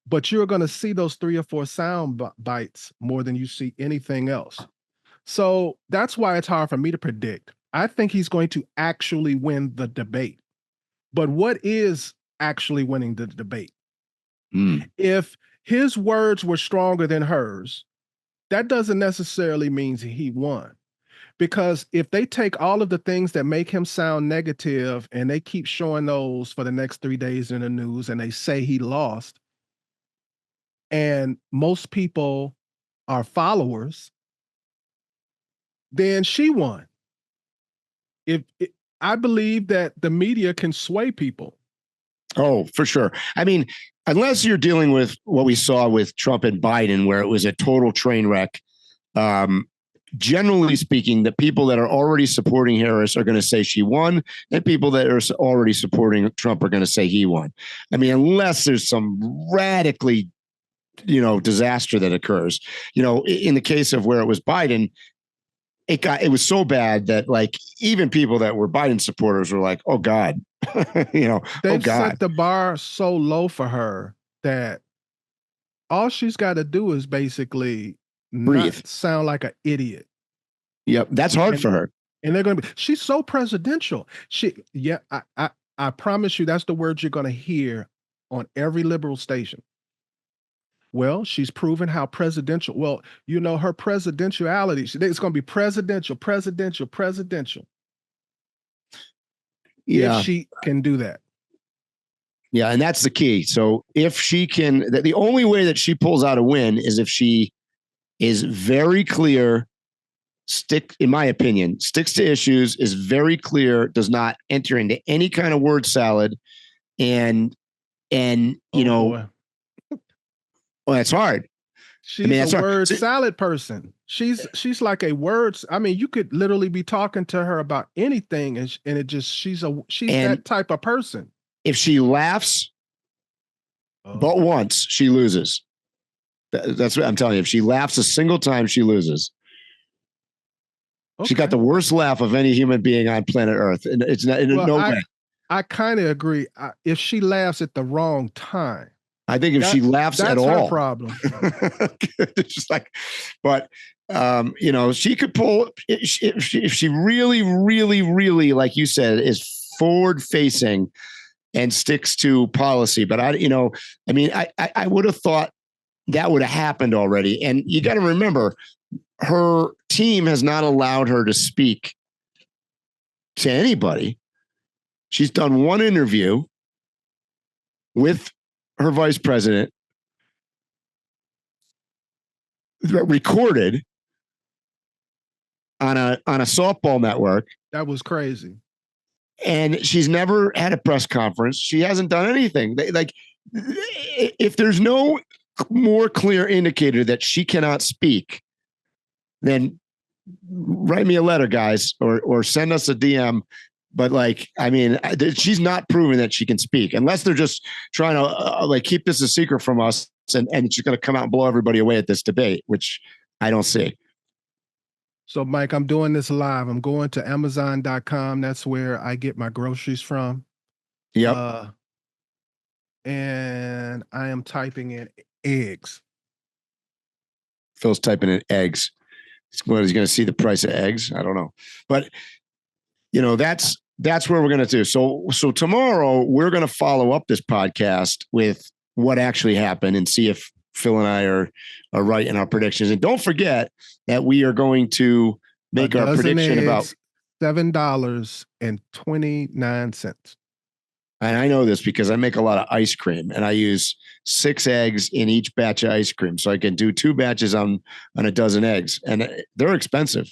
But you're going to see those 3 or 4 sound bites more than you see anything else. So that's why it's hard for me to predict. I think he's going to actually win the debate. But what is actually winning the debate? If his words were stronger than hers, that doesn't necessarily mean he won. Because if they take all of the things that make him sound negative and they keep showing those for the next 3 days in the news and they say he lost, and most people are followers, then she won. I believe that the media can sway people. Oh, for sure. I mean, unless you're dealing with what we saw with Trump and Biden, where it was a total train wreck, generally speaking, the people that are already supporting Harris are going to say she won, and people that are already supporting Trump are going to say he won. I mean, unless there's some radically, disaster that occurs. In the case of where it was Biden, it was so bad that like even people that were Biden supporters were like, oh God, They've oh God. set the bar so low for her that all she's got to do is basically breathe, not sound like an idiot. Yep. That's hard for her. And they're going to be, she's so presidential. I promise you that's the word you're going to hear on every liberal station. Well, she's proven how presidential. Well, her presidentiality, it's going to be presidential. Yeah. If she can do that. Yeah. And that's the key. So if she can, the only way that she pulls out a win is if she is very clear, in my opinion, sticks to issues, is very clear, does not enter into any kind of word salad. And well, that's hard. She's a word salad person. She's like a words. I mean, you could literally be talking to her about anything, and she's that type of person. If she laughs, but once, she loses. That's what I'm telling you. If she laughs a single time, she loses. Okay. She got the worst laugh of any human being on planet Earth, and it's not in no way. I kind of agree. If she laughs at the wrong time. I think if she laughs at all, that's her problem. It's just like, but she could pull if she really, really, really, like you said, is forward facing and sticks to policy. But I would have thought that would have happened already. And you got to remember, her team has not allowed her to speak to anybody. She's done one interview with her vice president, recorded on a softball network. That was crazy. And she's never had a press conference. She hasn't done anything. If there's no more clear indicator that she cannot speak, then write me a letter, guys, or send us a DM. But she's not proving that she can speak, unless they're just trying to keep this a secret from us, and she's going to come out and blow everybody away at this debate, which I don't see. So, Mike, I'm doing this live. I'm going to Amazon.com. That's where I get my groceries from. Yep. And I am typing in eggs. Phil's typing in eggs. He's going to see the price of eggs. I don't know, but that's that's where we're going to do. So tomorrow we're going to follow up this podcast with what actually happened and see if Phil and I are right in our predictions. And don't forget that we are going to make our prediction about $7.29. And I know this because I make a lot of ice cream and I use 6 eggs in each batch of ice cream. So I can do 2 batches on a dozen eggs, and they're expensive.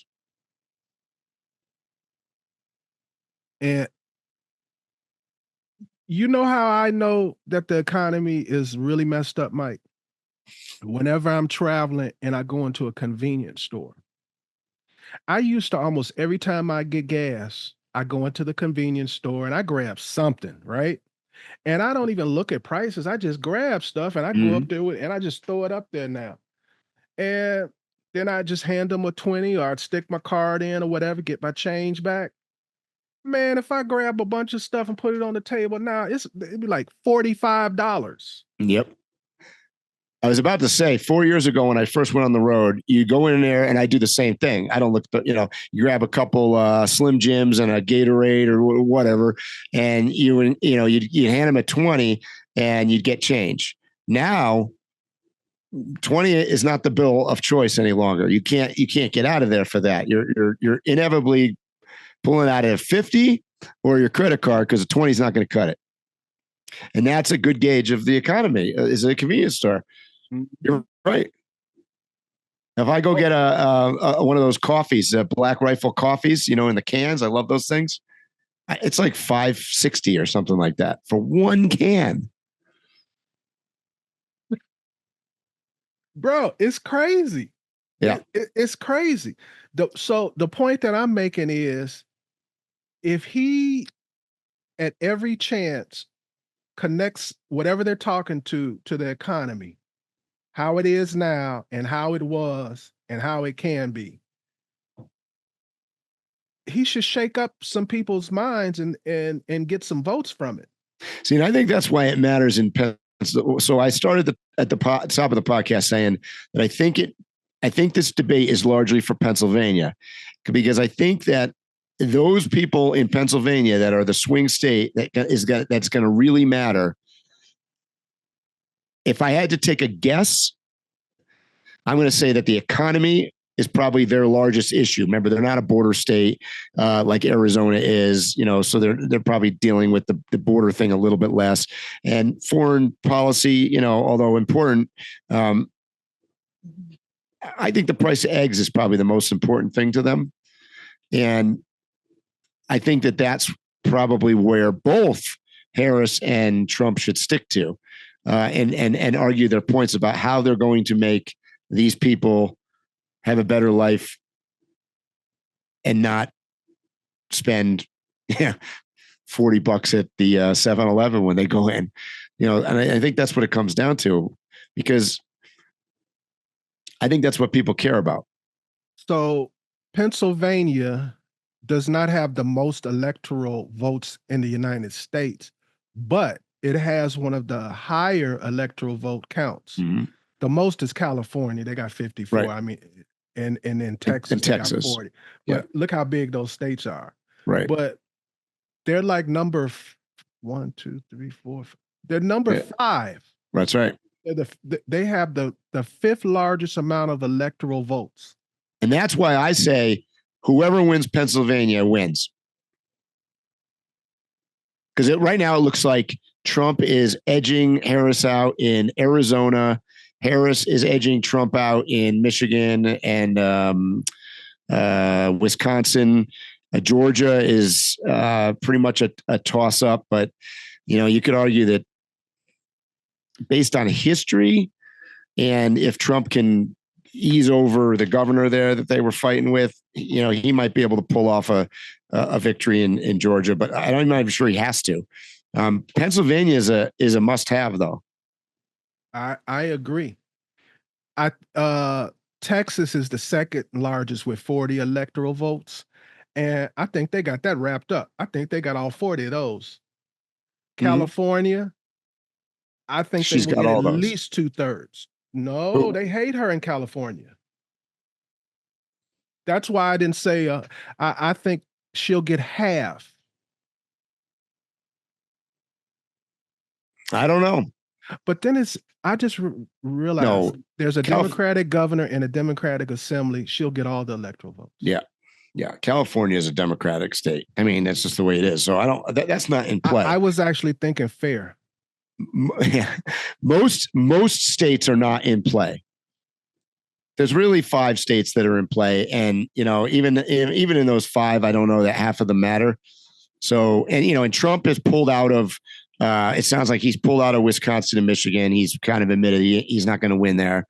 And you know how I know that the economy is really messed up, Mike? Whenever I'm traveling and I go into a convenience store, I used to almost every time I get gas, I go into the convenience store and I grab something, right? And I don't even look at prices. I just grab stuff and I go up there with, and I just throw it up there now. And then I just hand them a 20, or I'd stick my card in or whatever, get my change back. Man, if I grab a bunch of stuff and put it on the table now, it'd be like $45. Yep. I was about to say 4 years ago when I first went on the road, you go in there and I do the same thing. I don't look, you grab a couple Slim Jims and a Gatorade or whatever, and you hand them a 20 and you'd get change. Now, 20 is not the bill of choice any longer. You can't get out of there for that. You're inevitably pulling out a 50 or your credit card because the 20 is not going to cut it. And that's a good gauge of the economy. Is a convenience store. You're right. If I go get a one of those coffees, Black Rifle coffees, in the cans, I love those things. It's like $5.60 or something like that for one can. Bro, it's crazy. Yeah, it's crazy. So the point that I'm making is, if he at every chance connects whatever they're talking to the economy, how it is now and how it was and how it can be, he should shake up some people's minds and get some votes from it. See, and I think that's why it matters in Pennsylvania. So I started at the top of the podcast saying that I think this debate is largely for Pennsylvania, because I think that those people in Pennsylvania that are the swing state that's going to really matter. If I had to take a guess, I'm going to say that the economy is probably their largest issue. Remember, they're not a border state like Arizona is, so they're probably dealing with the border thing a little bit less. And foreign policy, although important, I think the price of eggs is probably the most important thing to them. And I think that that's probably where both Harris and Trump should stick to, and argue their points about how they're going to make these people have a better life and not spend $40 at the 7-Eleven when they go in, and I think that's what it comes down to, because I think that's what people care about. So Pennsylvania does not have the most electoral votes in the United States, but it has one of the higher electoral vote counts. Mm-hmm. The most is California. They got 54. Right. I mean, and in Texas, they got 40. But look how big those states are. Right. But they're like number 1, 2, 3, 4. They're number 5. That's right. They have the 5th largest amount of electoral votes. And that's why I say whoever wins Pennsylvania wins. Because right now it looks like Trump is edging Harris out in Arizona. Harris is edging Trump out in Michigan and Wisconsin. Georgia is pretty much a toss-up. But, you could argue that based on history, and if Trump can ease over the governor there that they were fighting with, he might be able to pull off a victory in Georgia, but I'm not even sure he has to. Pennsylvania is a must-have, though. I agree. Texas is the 2nd largest with 40 electoral votes, and I think they got that wrapped up. I think they got all 40 of those. California, I think she's got all at those. Least 2/3. No, they hate her in California. That's why I didn't say. I think she'll get half. I don't know. But then I just realized there's a Democratic governor and a Democratic assembly. She'll get all the electoral votes. Yeah. Yeah. California is a Democratic state. I mean, that's just the way it is. So I don't, that's not in play. I was actually thinking fair. Most states are not in play. There's really 5 states that are in play. And, even in those 5, I don't know that half of them matter. So, and Trump has pulled out of, it sounds like he's pulled out of Wisconsin and Michigan. He's kind of admitted he's not going to win there.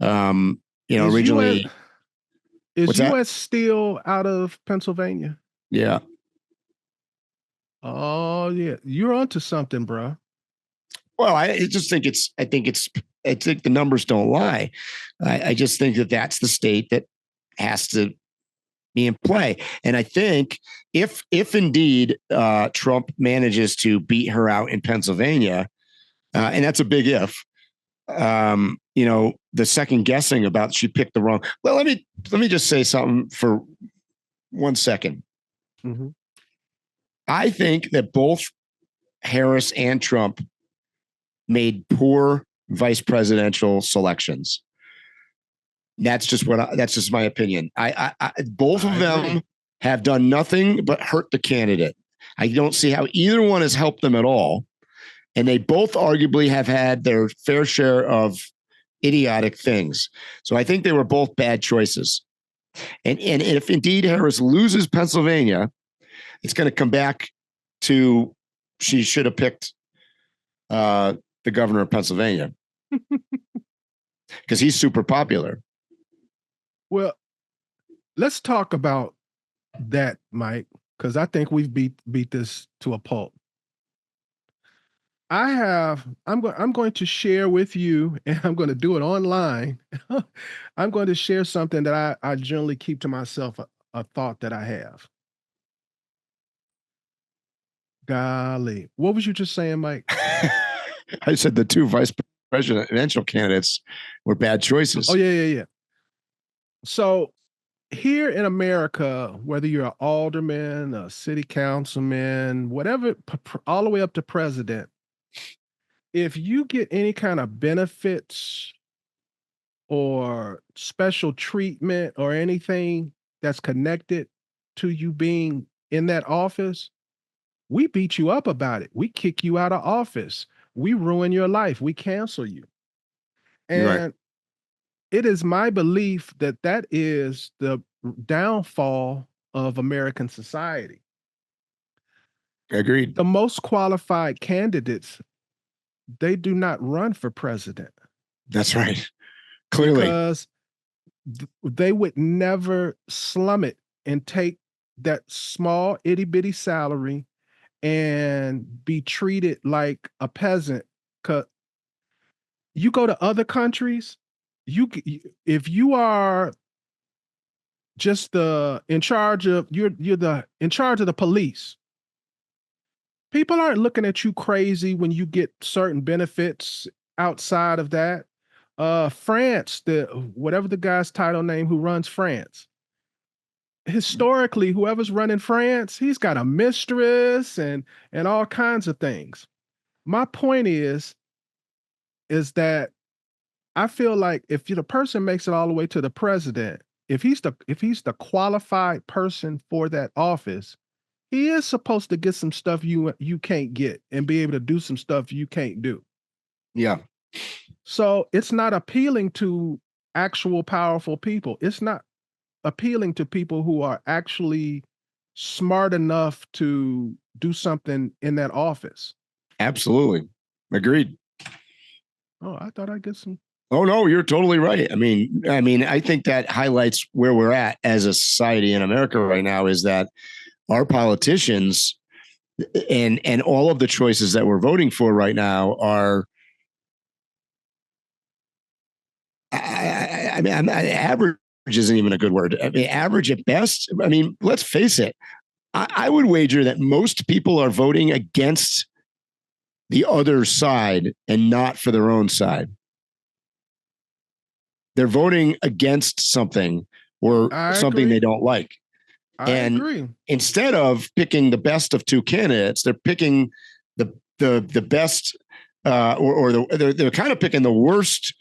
Originally. Is U.S. Steel out of Pennsylvania? Yeah. Oh, yeah. You're onto something, bro. Well, I think the numbers don't lie. I just think that that's the state that has to be in play. And I think if indeed Trump manages to beat her out in Pennsylvania, and that's a big if, the second guessing about she picked the wrong. Well, let me just say something for 1 second. Mm-hmm. I think that both Harris and Trump made poor vice presidential selections. That's just my opinion. Both of them have done nothing but hurt the candidate. I don't see how either one has helped them at all. And they both arguably have had their fair share of idiotic things. So I think they were both bad choices. And if indeed Harris loses Pennsylvania, it's going to come back to she should have picked the governor of Pennsylvania because he's super popular. Well, let's talk about that, Mike, because I think we've beat this to a pulp. I'm going to share with you, and I'm going to do it online. I'm going to share something that I generally keep to myself, a thought that I have. Golly, what was you just saying, Mike? I said the 2 vice presidential candidates were bad choices. Oh, yeah. So here in America, whether you're an alderman, a city councilman, whatever, all the way up to president, if you get any kind of benefits or special treatment or anything that's connected to you being in that office, we beat you up about it. We kick you out of office. We ruin your life. We cancel you. And it is my belief that that is the downfall of American society. Agreed. The most qualified candidates, they do not run for president. That's right. Clearly. Because they would never slum it and take that small itty bitty salary and be treated like a peasant. Because you go to other countries, if you are just in charge of the police, people aren't looking at you crazy when you get certain benefits outside of that. France, whatever the guy's title name who runs France, historically, whoever's running France, he's got a mistress and all kinds of things. My point is that I feel like if the person makes it all the way to the president, if he's the qualified person for that office, he is supposed to get some stuff you can't get and be able to do some stuff you can't do. Yeah. So it's not appealing to actual powerful people. It's not appealing to people who are actually smart enough to do something in that office. Absolutely. Agreed. Oh, I thought I'd get some. Oh, no, you're totally right. I mean, I think that highlights where we're at as a society in America right now is that our politicians and all of the choices that we're voting for right now are, I mean, average isn't even a good word. I mean, average at best. I mean, let's face it. I would wager that most people are voting against the other side and not for their own side. They're voting against something or something they don't like. I agree. Instead of picking the best of 2 candidates, they're picking the best they're kind of picking the worst.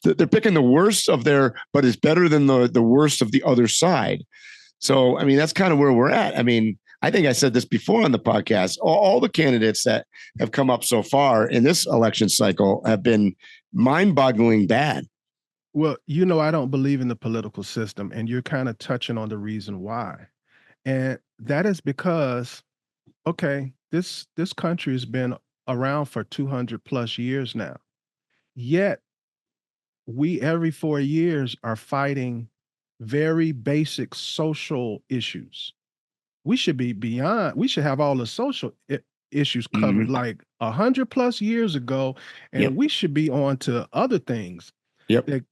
They're picking the worst of their, but it's better than the worst of the other side. So, I mean, that's kind of where we're at. I mean, I think I said this before on the podcast. All the candidates that have come up so far in this election cycle have been mind-boggling bad. Well, I don't believe in the political system, and you're kind of touching on the reason why. And that is because, okay, this country has been around for 200 plus years now. Yet we every 4 years are fighting very basic social issues. We should be beyond, we should have all the social issues covered like 100 plus years ago, and we should be on to other things. The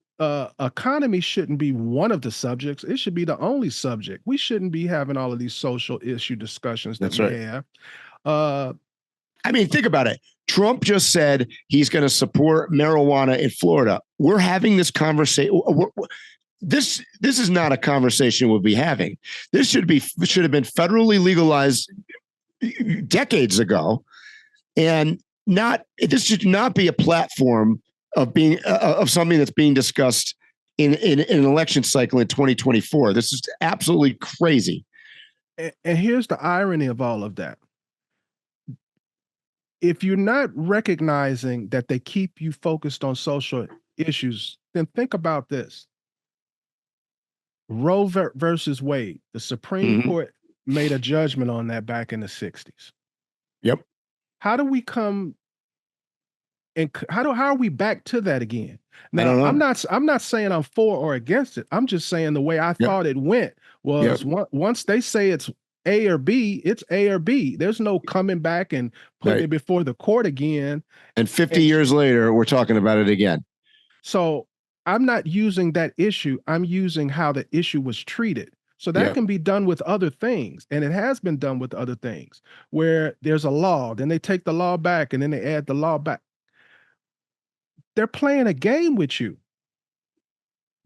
economy shouldn't be one of the subjects. It should be the only subject. We shouldn't be having all of these social issue discussions that we have. I mean, think about it. Trump just said he's going to support marijuana in Florida. We're having this conversation. This is not a conversation we'll be having. This should have been federally legalized decades ago, and this should not be a platform of being of something that's being discussed in an election cycle in 2024. This is absolutely crazy. And here's the irony of all of that. If you're not recognizing that they keep you focused on social issues, then think about this. Roe versus Wade, the Supreme Court made a judgment on that back in the 60s. Yep. How do we come and how are we back to that again? Now, I'm not saying I'm for or against it. I'm just saying the way I thought it went was once they say it's A or B, it's A or B. There's no coming back and putting it before the court again. And 50 years later, we're talking about it again. So I'm not using that issue. I'm using how the issue was treated. So that can be done with other things. And it has been done with other things where there's a law, then they take the law back and then they add the law back. They're playing a game with you.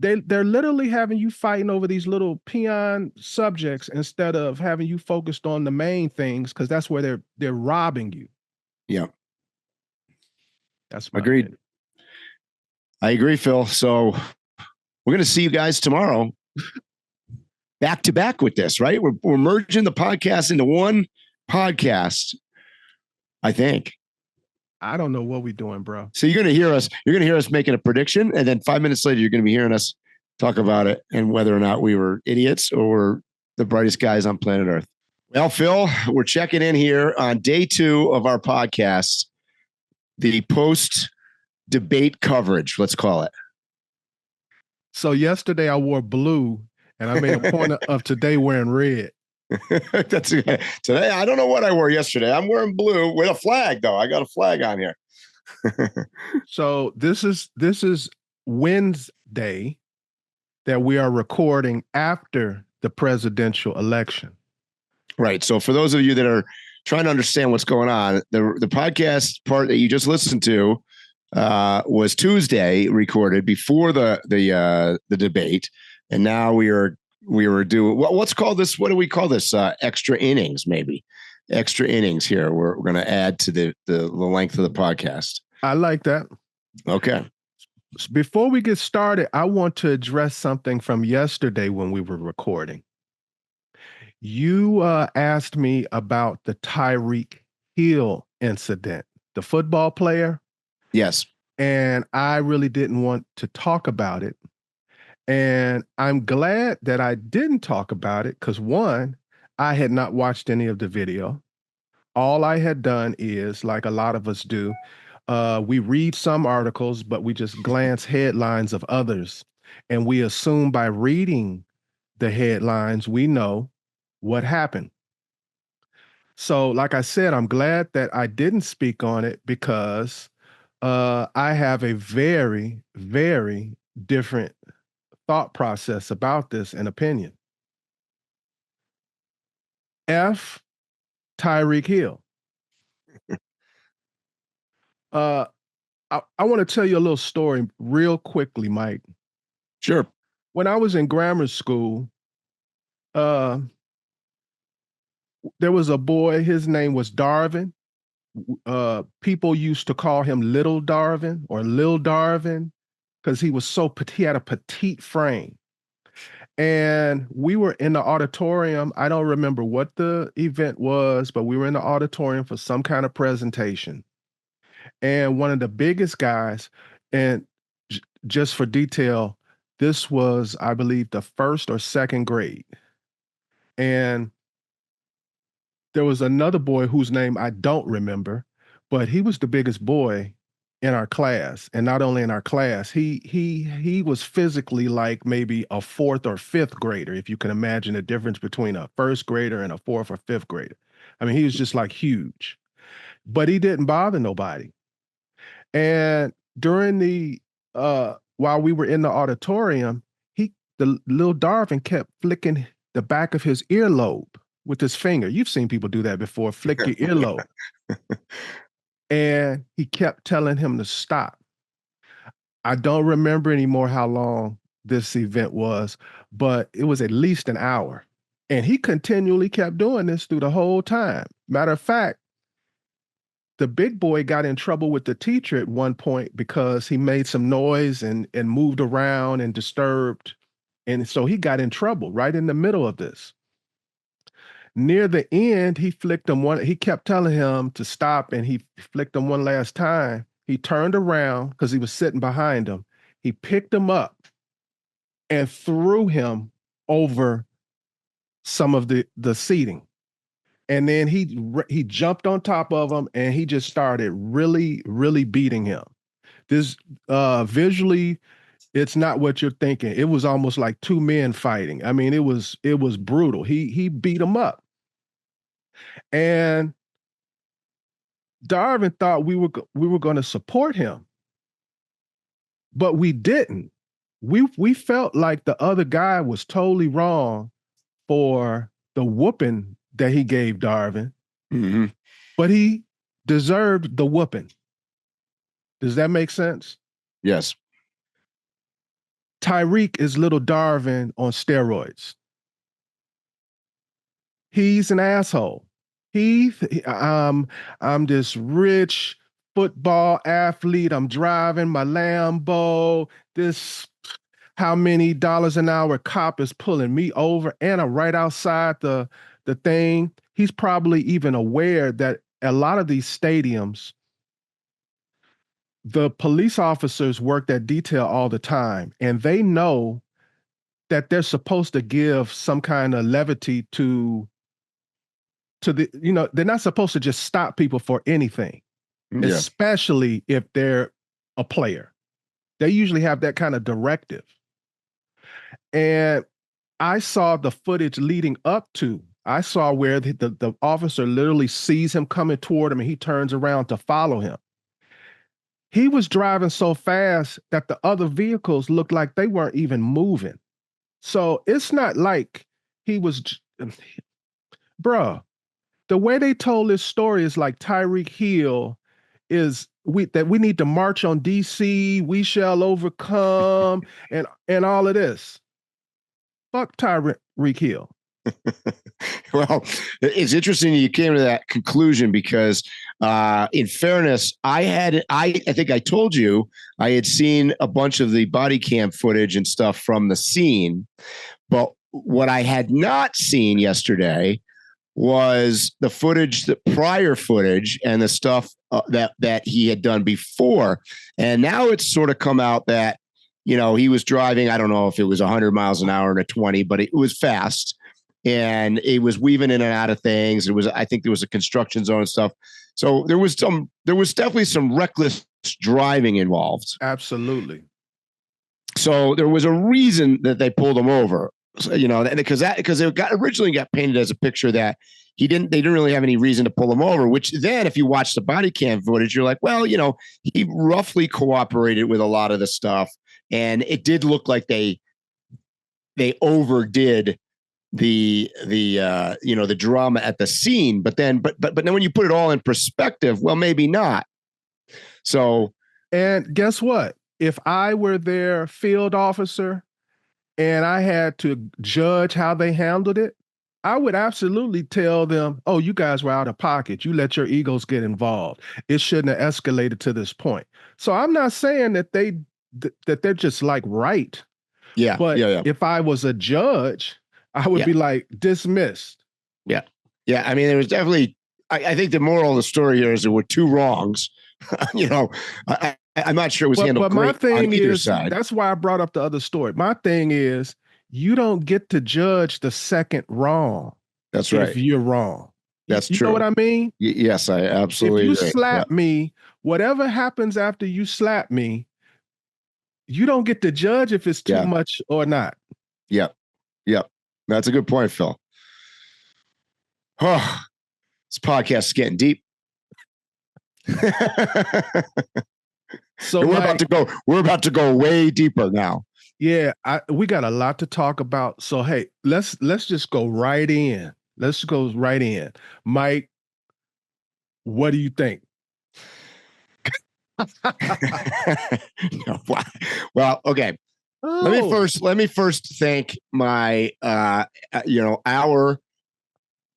They're literally having you fighting over these little peon subjects instead of having you focused on the main things, because that's where they're robbing you. Yeah. That's agreed. Opinion. I agree, Phil. So we're going to see you guys tomorrow back to back with this, right? We're merging the podcast into one podcast, I think. I don't know what we're doing, bro. So you're going to hear us making a prediction, and then 5 minutes later, you're going to be hearing us talk about it and whether or not we were idiots or the brightest guys on planet Earth. Well, Phil, we're checking in here on day 2 of our podcast, the post-debate coverage, let's call it. So yesterday I wore blue, and I made a point of today wearing red. That's today. I don't know what I wore yesterday. I'm wearing blue with a flag, though. I got a flag on here. So this is Wednesday that we are recording after the presidential election. Right. So for those of you that are trying to understand what's going on, the podcast part that you just listened to was Tuesday recorded before the debate, and now we were doing what's called this. What do we call this? Extra innings, maybe. Extra innings here. We're going to add to the length of the podcast. I like that. Okay. Before we get started, I want to address something from yesterday when we were recording. You asked me about the Tyreek Hill incident, the football player. Yes. And I really didn't want to talk about it. And I'm glad that I didn't talk about it because, one, I had not watched any of the video. All I had done is, like a lot of us do, we read some articles, but we just glance headlines of others. And we assume by reading the headlines, we know what happened. So, like I said, I'm glad that I didn't speak on it because I have a very, very different thought process about this and opinion. F. Tyreek Hill. I want to tell you a little story real quickly, Mike. Sure. When I was in grammar school, there was a boy, his name was Darvin. people used to call him Little Darvin or Lil Darvin because he had a petite frame. And we were in the auditorium. I don't remember what the event was, but we were in the auditorium for some kind of presentation. And one of the biggest guys, and just for detail, this was, I believe, the first or second grade. And there was another boy whose name I don't remember, but he was the biggest boy in our class. And not only in our class, he was physically like maybe a fourth or fifth grader, if you can imagine the difference between a first grader and a fourth or fifth grader. I mean, he was just like huge, but he didn't bother nobody. And during while we were in the auditorium, the little Darvin kept flicking the back of his earlobe with his finger. You've seen people do that before, flick your earlobe. And he kept telling him to stop. I don't remember anymore how long this event was, but it was at least an hour. And he continually kept doing this through the whole time. Matter of fact, the big boy got in trouble with the teacher at one point because he made some noise and moved around and disturbed. And so he got in trouble right in the middle of this. Near the end, he kept telling him to stop, and he flicked him one last time. He turned around because he was sitting behind him. He picked him up and threw him over some of the seating. And then he jumped on top of him and he just started really, really beating him. This visually, it's not what you're thinking. It was almost like two men fighting. I mean, it was brutal. He beat him up. And Darvin thought we were going to support him, but we didn't. We felt like the other guy was totally wrong for the whooping that he gave Darvin, but he deserved the whooping. Does that make sense? Yes. Tyreek is little Darvin on steroids. He's an asshole. I'm this rich football athlete. I'm driving my Lambo. This how many dollars an hour cop is pulling me over, and I'm right outside the thing. He's probably even aware that a lot of these stadiums, the police officers work that detail all the time, and they know that they're supposed to give some kind of levity to the, they're not supposed to just stop people for anything, especially if they're a player. They usually have that kind of directive. And I saw the footage leading up to, I saw where the officer literally sees him coming toward him and he turns around to follow him. He was driving so fast that the other vehicles looked like they weren't even moving. So it's not like he was, bruh, the way they told this story is like Tyreek Hill is that we need to march on DC, we shall overcome, and all of this. Fuck Tyreek Hill. Well, it's interesting you came to that conclusion because, in fairness, I think I told you I had seen a bunch of the body cam footage and stuff from the scene, but what I had not seen yesterday was the footage, the prior footage, and the stuff that he had done before. And now it's sort of come out that he was driving. I don't know if it was 100 miles an hour and a 20, but it was fast. And it was weaving in and out of things. I think there was a construction zone and stuff. So there was definitely some reckless driving involved. Absolutely. So there was a reason that they pulled him over. So, because it originally got painted as a picture that they didn't really have any reason to pull him over, which then if you watch the body cam footage, you're like, well, he roughly cooperated with a lot of the stuff. And it did look like they overdid the drama at the scene, but then when you put it all in perspective, well, maybe not. So, and guess what? If I were their field officer and I had to judge how they handled it, I would absolutely tell them, oh, you guys were out of pocket. You let your egos get involved. It shouldn't have escalated to this point. So I'm not saying that that they're just like right. Yeah. But Yeah. if I was a judge, I would be like, dismissed. Yeah. Yeah. I mean, there was definitely, I think the moral of the story here is there were two wrongs. You know, I'm not sure it was handled great my thing on either is, side. that's why I brought up the other story. My thing is, you don't get to judge the second wrong. That's right. If you're wrong. That's you true. You know what I mean? Yes, I absolutely agree. If you agree. slap me, whatever happens after you slap me, you don't get to judge if it's too much or not. Yep. Yep. That's a good point, Phil. Oh, this podcast is getting deep. So we're about to go way deeper now. Yeah, we got a lot to talk about. So hey, let's just go right in. Let's go right in. Mike, what do you think? Well, okay. Oh. Let me first thank my our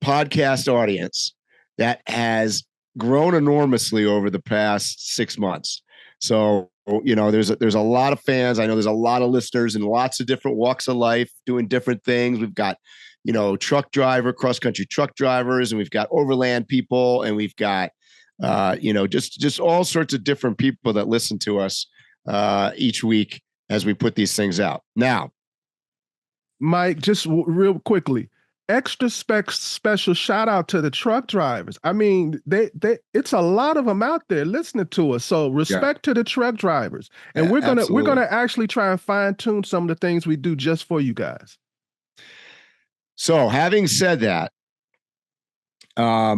podcast audience that has grown enormously over the past 6 months. So, there's a lot of fans. I know there's a lot of listeners in lots of different walks of life doing different things. We've got, cross country truck drivers, and we've got overland people, and we've got, just all sorts of different people that listen to us each week as we put these things out. Now, Mike, just real quickly, extra special shout out to the truck drivers. I mean, it's a lot of them out there listening to us. So respect to the truck drivers. And we're gonna actually try and fine tune some of the things we do just for you guys. So having said that, a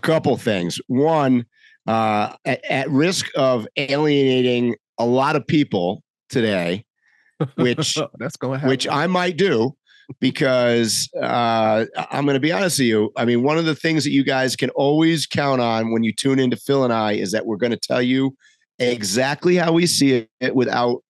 couple things. One, at risk of alienating a lot of people today, which that's going to happen, which I might do, because I'm going to be honest with you. I mean, one of the things that you guys can always count on when you tune into Phil and I is that we're going to tell you exactly how we see it without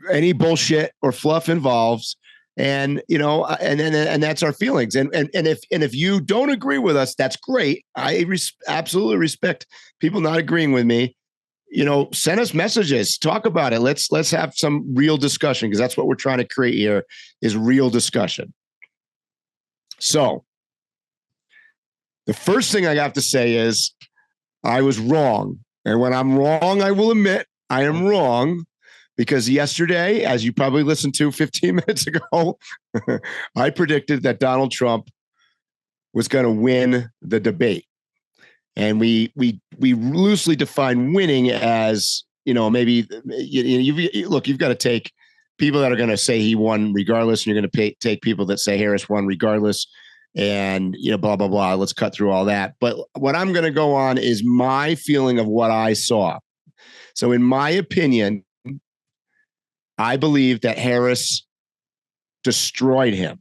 any bullshit or fluff involved. And, and that's our feelings. And if you don't agree with us, that's great. I absolutely respect people not agreeing with me. Send us messages, talk about it. Let's have some real discussion, because that's what we're trying to create here, is real discussion. So the first thing I have to say is I was wrong. And when I'm wrong, I will admit I am wrong, because yesterday, as you probably listened to 15 minutes ago, I predicted that Donald Trump was going to win the debate. And we loosely define winning as, maybe you've got to take people that are going to say he won regardless, and you're going to take people that say Harris won regardless, and blah blah blah. Let's cut through all that. But what I'm going to go on is my feeling of what I saw. So in my opinion, I believe that Harris destroyed him.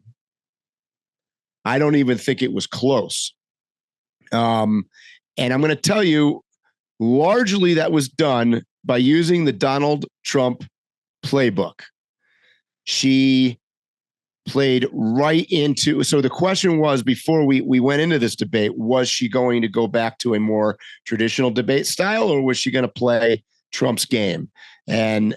I don't even think it was close. And I'm going to tell you, largely that was done by using the Donald Trump playbook. She played right into, so the question was, before we went into this debate, was she going to go back to a more traditional debate style, or was she going to play Trump's game? And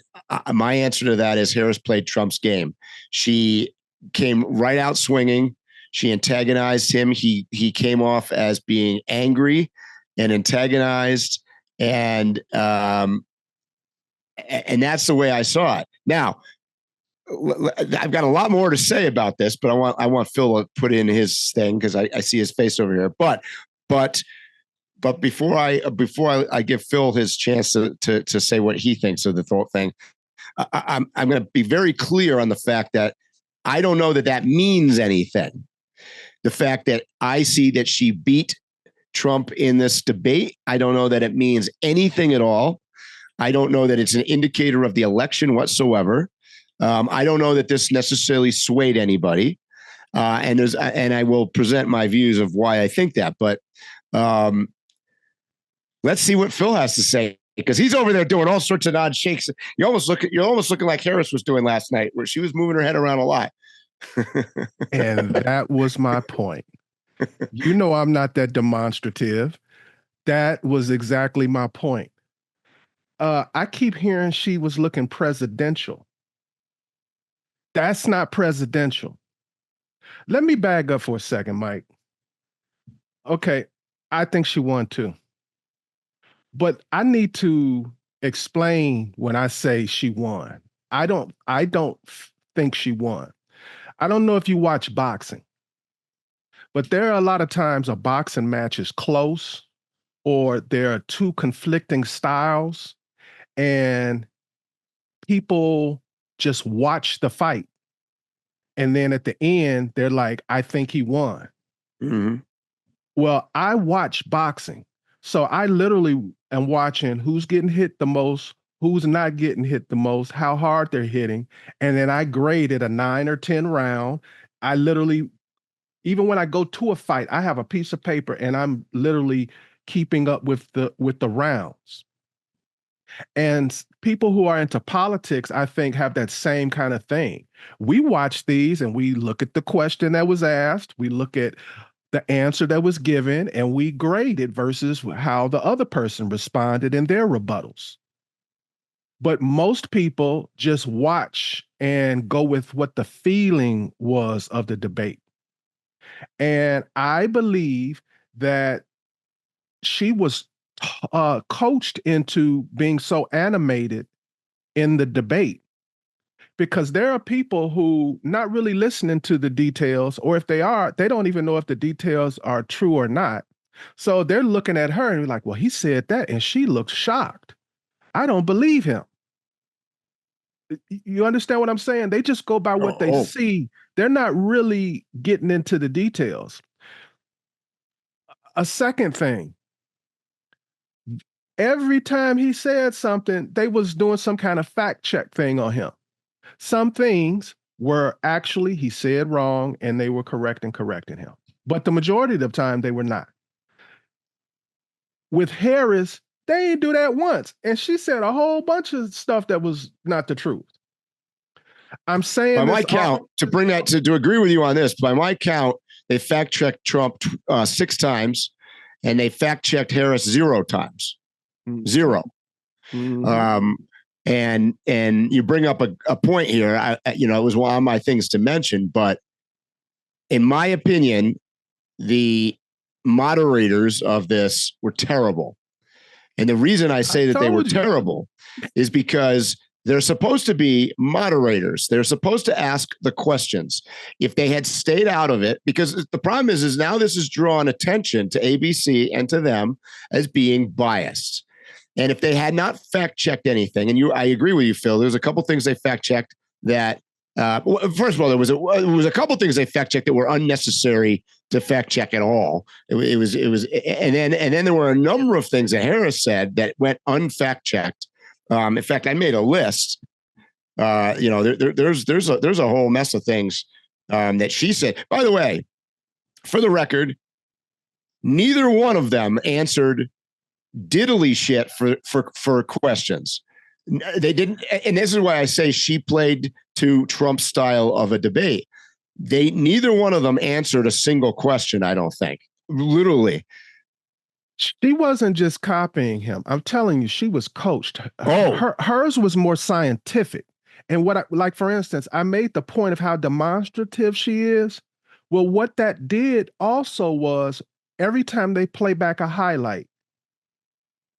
my answer to that is Harris played Trump's game. She came right out swinging. She antagonized him. He came off as being angry and antagonized, and that's the way I saw it. Now, I've got a lot more to say about this, but I want Phil to put in his thing, because I see his face over here. But before I give Phil his chance to say what he thinks of the whole thing, I'm going to be very clear on the fact that I don't know that means anything. The fact that I see that she beat Trump in this debate, I don't know that it means anything at all. I don't know that it's an indicator of the election whatsoever. I don't know that this necessarily swayed anybody. And I will present my views of why I think that. But let's see what Phil has to say, because he's over there doing all sorts of odd shakes. You're almost looking like Harris was doing last night, where she was moving her head around a lot. And that was my point. You know, I'm not that demonstrative. That was exactly my point. I keep hearing she was looking presidential. That's not presidential. Let me back up for a second, Mike. Okay, I think she won too. But I need to explain when I say she won. I don't think she won. I don't know if you watch boxing, but there are a lot of times a boxing match is close or there are two conflicting styles and people just watch the fight. And then at the end, they're like, I think he won. Mm-hmm. Well, I watch boxing. So I literally am watching who's getting hit the most, who's not getting hit the most, how hard they're hitting. And then I grade it a 9 or 10 round. I literally, even when I go to a fight, I have a piece of paper and I'm literally keeping up with the rounds. And people who are into politics, I think, have that same kind of thing. We watch these and we look at the question that was asked, we look at the answer that was given, and we grade it versus how the other person responded in their rebuttals. But most people just watch and go with what the feeling was of the debate. And I believe that she was coached into being so animated in the debate, because there are people who not really listening to the details, or if they are, they don't even know if the details are true or not. So they're looking at her and like, well, he said that, and she looks shocked. I don't believe him. You understand what I'm saying? They just go by what they see. They're not really getting into the details. A second thing, every time he said something, they was doing some kind of fact check thing on him. Some things were actually, he said wrong, and they were correcting him. But the majority of the time, they were not. With Harris, they didn't do that once. And she said a whole bunch of stuff that was not the truth. I'm saying, by my count, to bring that to agree with you on this, by my count, they fact checked Trump 6 times, and they fact checked Harris 0 times. 0. Mm-hmm. And you bring up a point here. It was one of my things to mention, but in my opinion, the moderators of this were terrible. And the reason I say that they were terrible is because they're supposed to be moderators. They're supposed to ask the questions. If they had stayed out of it, because the problem is now this has drawn attention to ABC and to them as being biased. And if they had not fact-checked anything, and I agree with you, Phil, there's a couple things they fact-checked that, first of all, there was a couple things they fact-checked that were unnecessary to fact-check at all. It was, and then there were a number of things that Harris said that went unfact-checked. In fact, I made a list. There's a whole mess of things that she said. By the way, for the record, neither one of them answered diddly shit for questions. They didn't, and this is why I say she played to Trump's style of a debate. Neither one of them answered a single question, I don't think. Literally. She wasn't just copying him. I'm telling you, she was coached. Hers was more scientific. And like, for instance, I made the point of how demonstrative she is. Well, what that did also was every time they play back a highlight,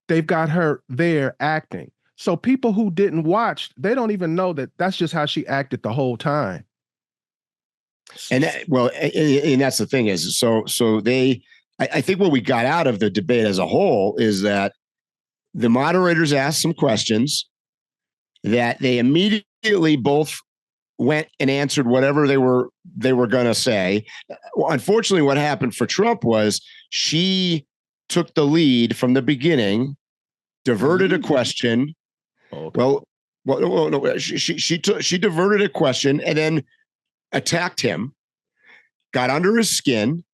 they've got her there acting. So people who didn't watch, they don't even know that that's just how she acted the whole time. And that's the thing is, so I think what we got out of the debate as a whole is that the moderators asked some questions that they immediately both went and answered whatever they were going to say. Well, unfortunately, what happened for Trump was she took the lead from the beginning, diverted a question. Okay. No, she diverted a question and then attacked him, got under his skin.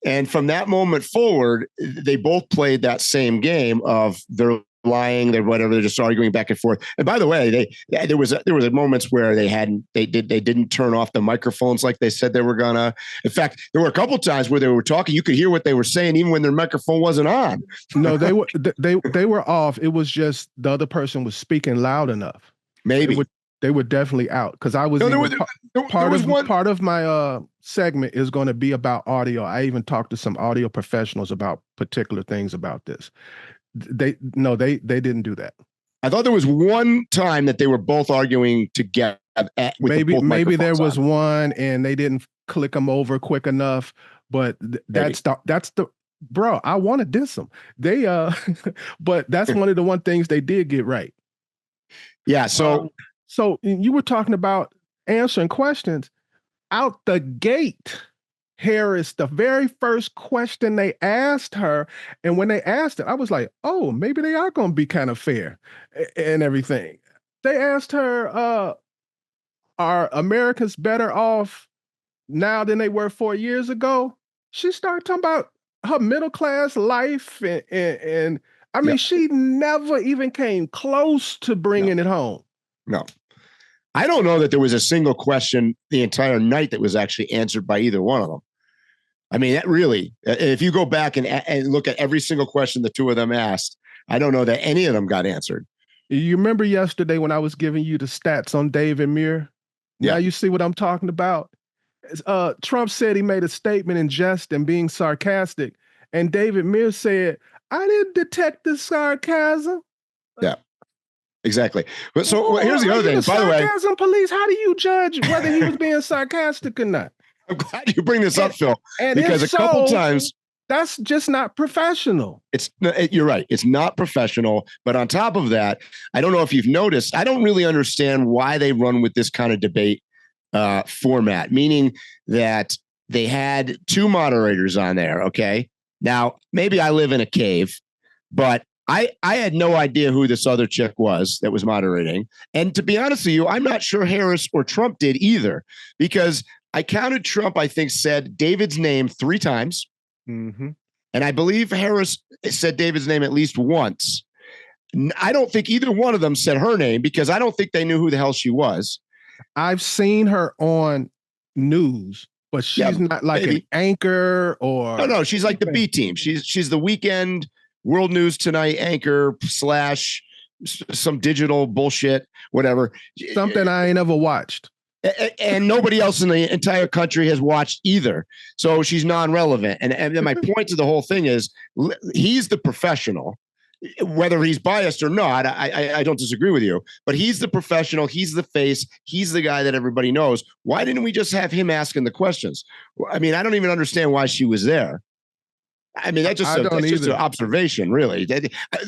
And from that moment forward, they both played that same game of they're lying, they're whatever, they're just arguing back and forth. And by the way, there was moments where they didn't turn off the microphones like they said they were gonna. In fact, there were a couple times where they were talking, you could hear what they were saying even when their microphone wasn't on. No, they were off. It was just the other person was speaking loud enough. Maybe they were definitely out, because I was part of my segment is going to be about audio. I even talked to some audio professionals about particular things about this. They didn't do that. I thought there was one time that they were both arguing together. Maybe there was one and they didn't click them over quick enough, but that's the bro. I want to diss them. They but that's one of the things they did get right. Yeah. So you were talking about answering questions out the gate. Harris, the very first question they asked her, and when they asked it, I was like, oh, maybe they are going to be kind of fair and everything. They asked her, are Americans better off now than they were 4 years ago? She started talking about her middle-class life, and I mean, she never even came close to bringing it home. No. I don't know that there was a single question the entire night that was actually answered by either one of them. I mean, that really, if you go back and look at every single question the two of them asked, I don't know that any of them got answered. You remember yesterday when I was giving you the stats on David Muir? Now you see what I'm talking about? Trump said he made a statement in jest and being sarcastic, and David Muir said, I didn't detect the sarcasm. Yeah. Exactly. But so here's the other thing. By the way, sarcasm police. How do you judge whether he was being sarcastic or not? I'm glad you bring this up, Phil, because a couple times that's just not professional. You're right. It's not professional. But on top of that, I don't know if you've noticed, I don't really understand why they run with this kind of debate format, meaning that they had two moderators on there. Okay. Now, maybe I live in a cave, but I had no idea who this other chick was that was moderating. And to be honest with you, I'm not sure Harris or Trump did either, because I counted Trump, I think, said David's name 3 times. Mm-hmm. And I believe Harris said David's name at least once. I don't think either one of them said her name, because I don't think they knew who the hell she was. I've seen her on news, but she's not like an anchor or... No, she's like the B team. She's the weekend World News Tonight anchor / some digital bullshit, whatever. Something I ain't ever watched. And nobody else in the entire country has watched either. So she's non-relevant. And my point to the whole thing is, he's the professional. Whether he's biased or not, I don't disagree with you. But he's the professional. He's the face. He's the guy that everybody knows. Why didn't we just have him asking the questions? I mean, I don't even understand why she was there. I mean, that's just an observation, really.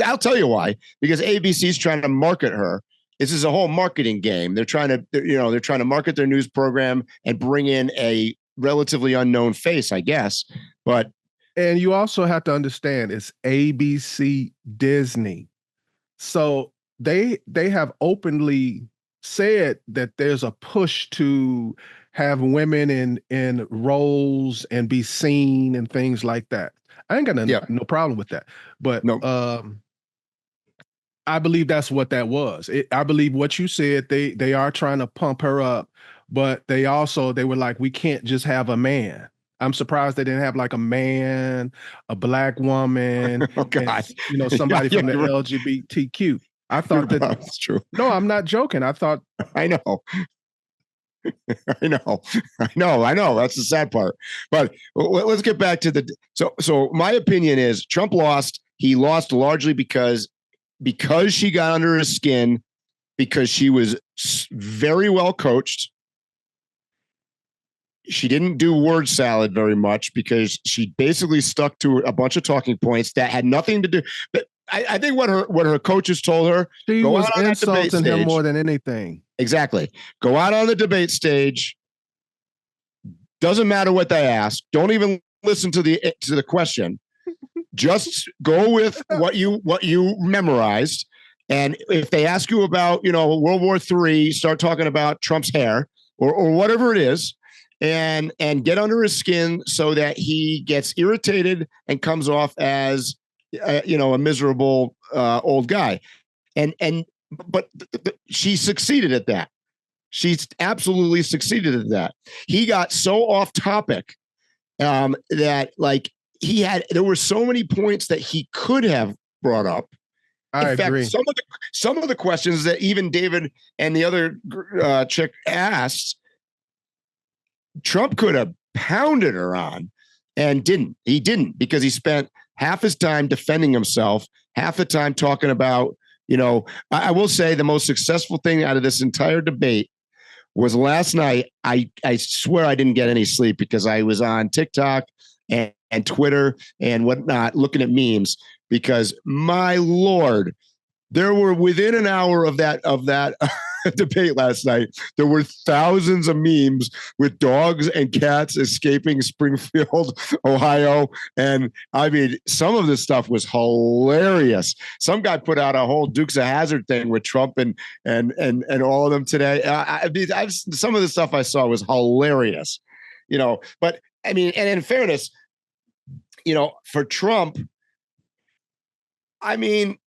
I'll tell you why. Because ABC's trying to market her. This is a whole marketing game. They're trying to market their news program and bring in a relatively unknown face, I guess. And you also have to understand, it's ABC Disney. So they have openly said that there's a push to have women in roles and be seen and things like that. I ain't got no problem with that. But I believe that's what that was. I believe what you said, they are trying to pump her up, but they were like, we can't just have a man. I'm surprised they didn't have like a man, a black woman, and, somebody from the LGBTQ. I thought that's true. No, I'm not joking. I thought. I know. I know. That's the sad part. But let's get back to so my opinion is Trump lost. He lost largely because she got under his skin, because she was very well coached. She didn't do word salad very much, because she basically stuck to a bunch of talking points that had nothing to do. But I think what her coaches told her, she was insulting him more than anything. Exactly. Go out on the debate stage. Doesn't matter what they ask. Don't even listen to the question. Just go with what you memorized. And if they ask you about, World War III, start talking about Trump's hair or whatever it is, and get under his skin so that he gets irritated and comes off as a miserable old guy. But she succeeded at that. She's absolutely succeeded at that. He got so off topic that like there were so many points that he could have brought up. I agree. Some of the questions that even David and the other chick asked, Trump could have pounded her on and didn't. He didn't, because he spent half his time defending himself, half the time talking about, I will say the most successful thing out of this entire debate was last night. I swear I didn't get any sleep because I was on TikTok and Twitter and whatnot looking at memes, because my Lord, there were within an hour of that debate last night, there were thousands of memes with dogs and cats escaping Springfield, Ohio. And I mean, some of this stuff was hilarious. Some guy put out a whole Dukes of Hazzard thing with Trump and all of them today. Some of the stuff I saw was hilarious, but I mean, and in fairness, for Trump, I mean,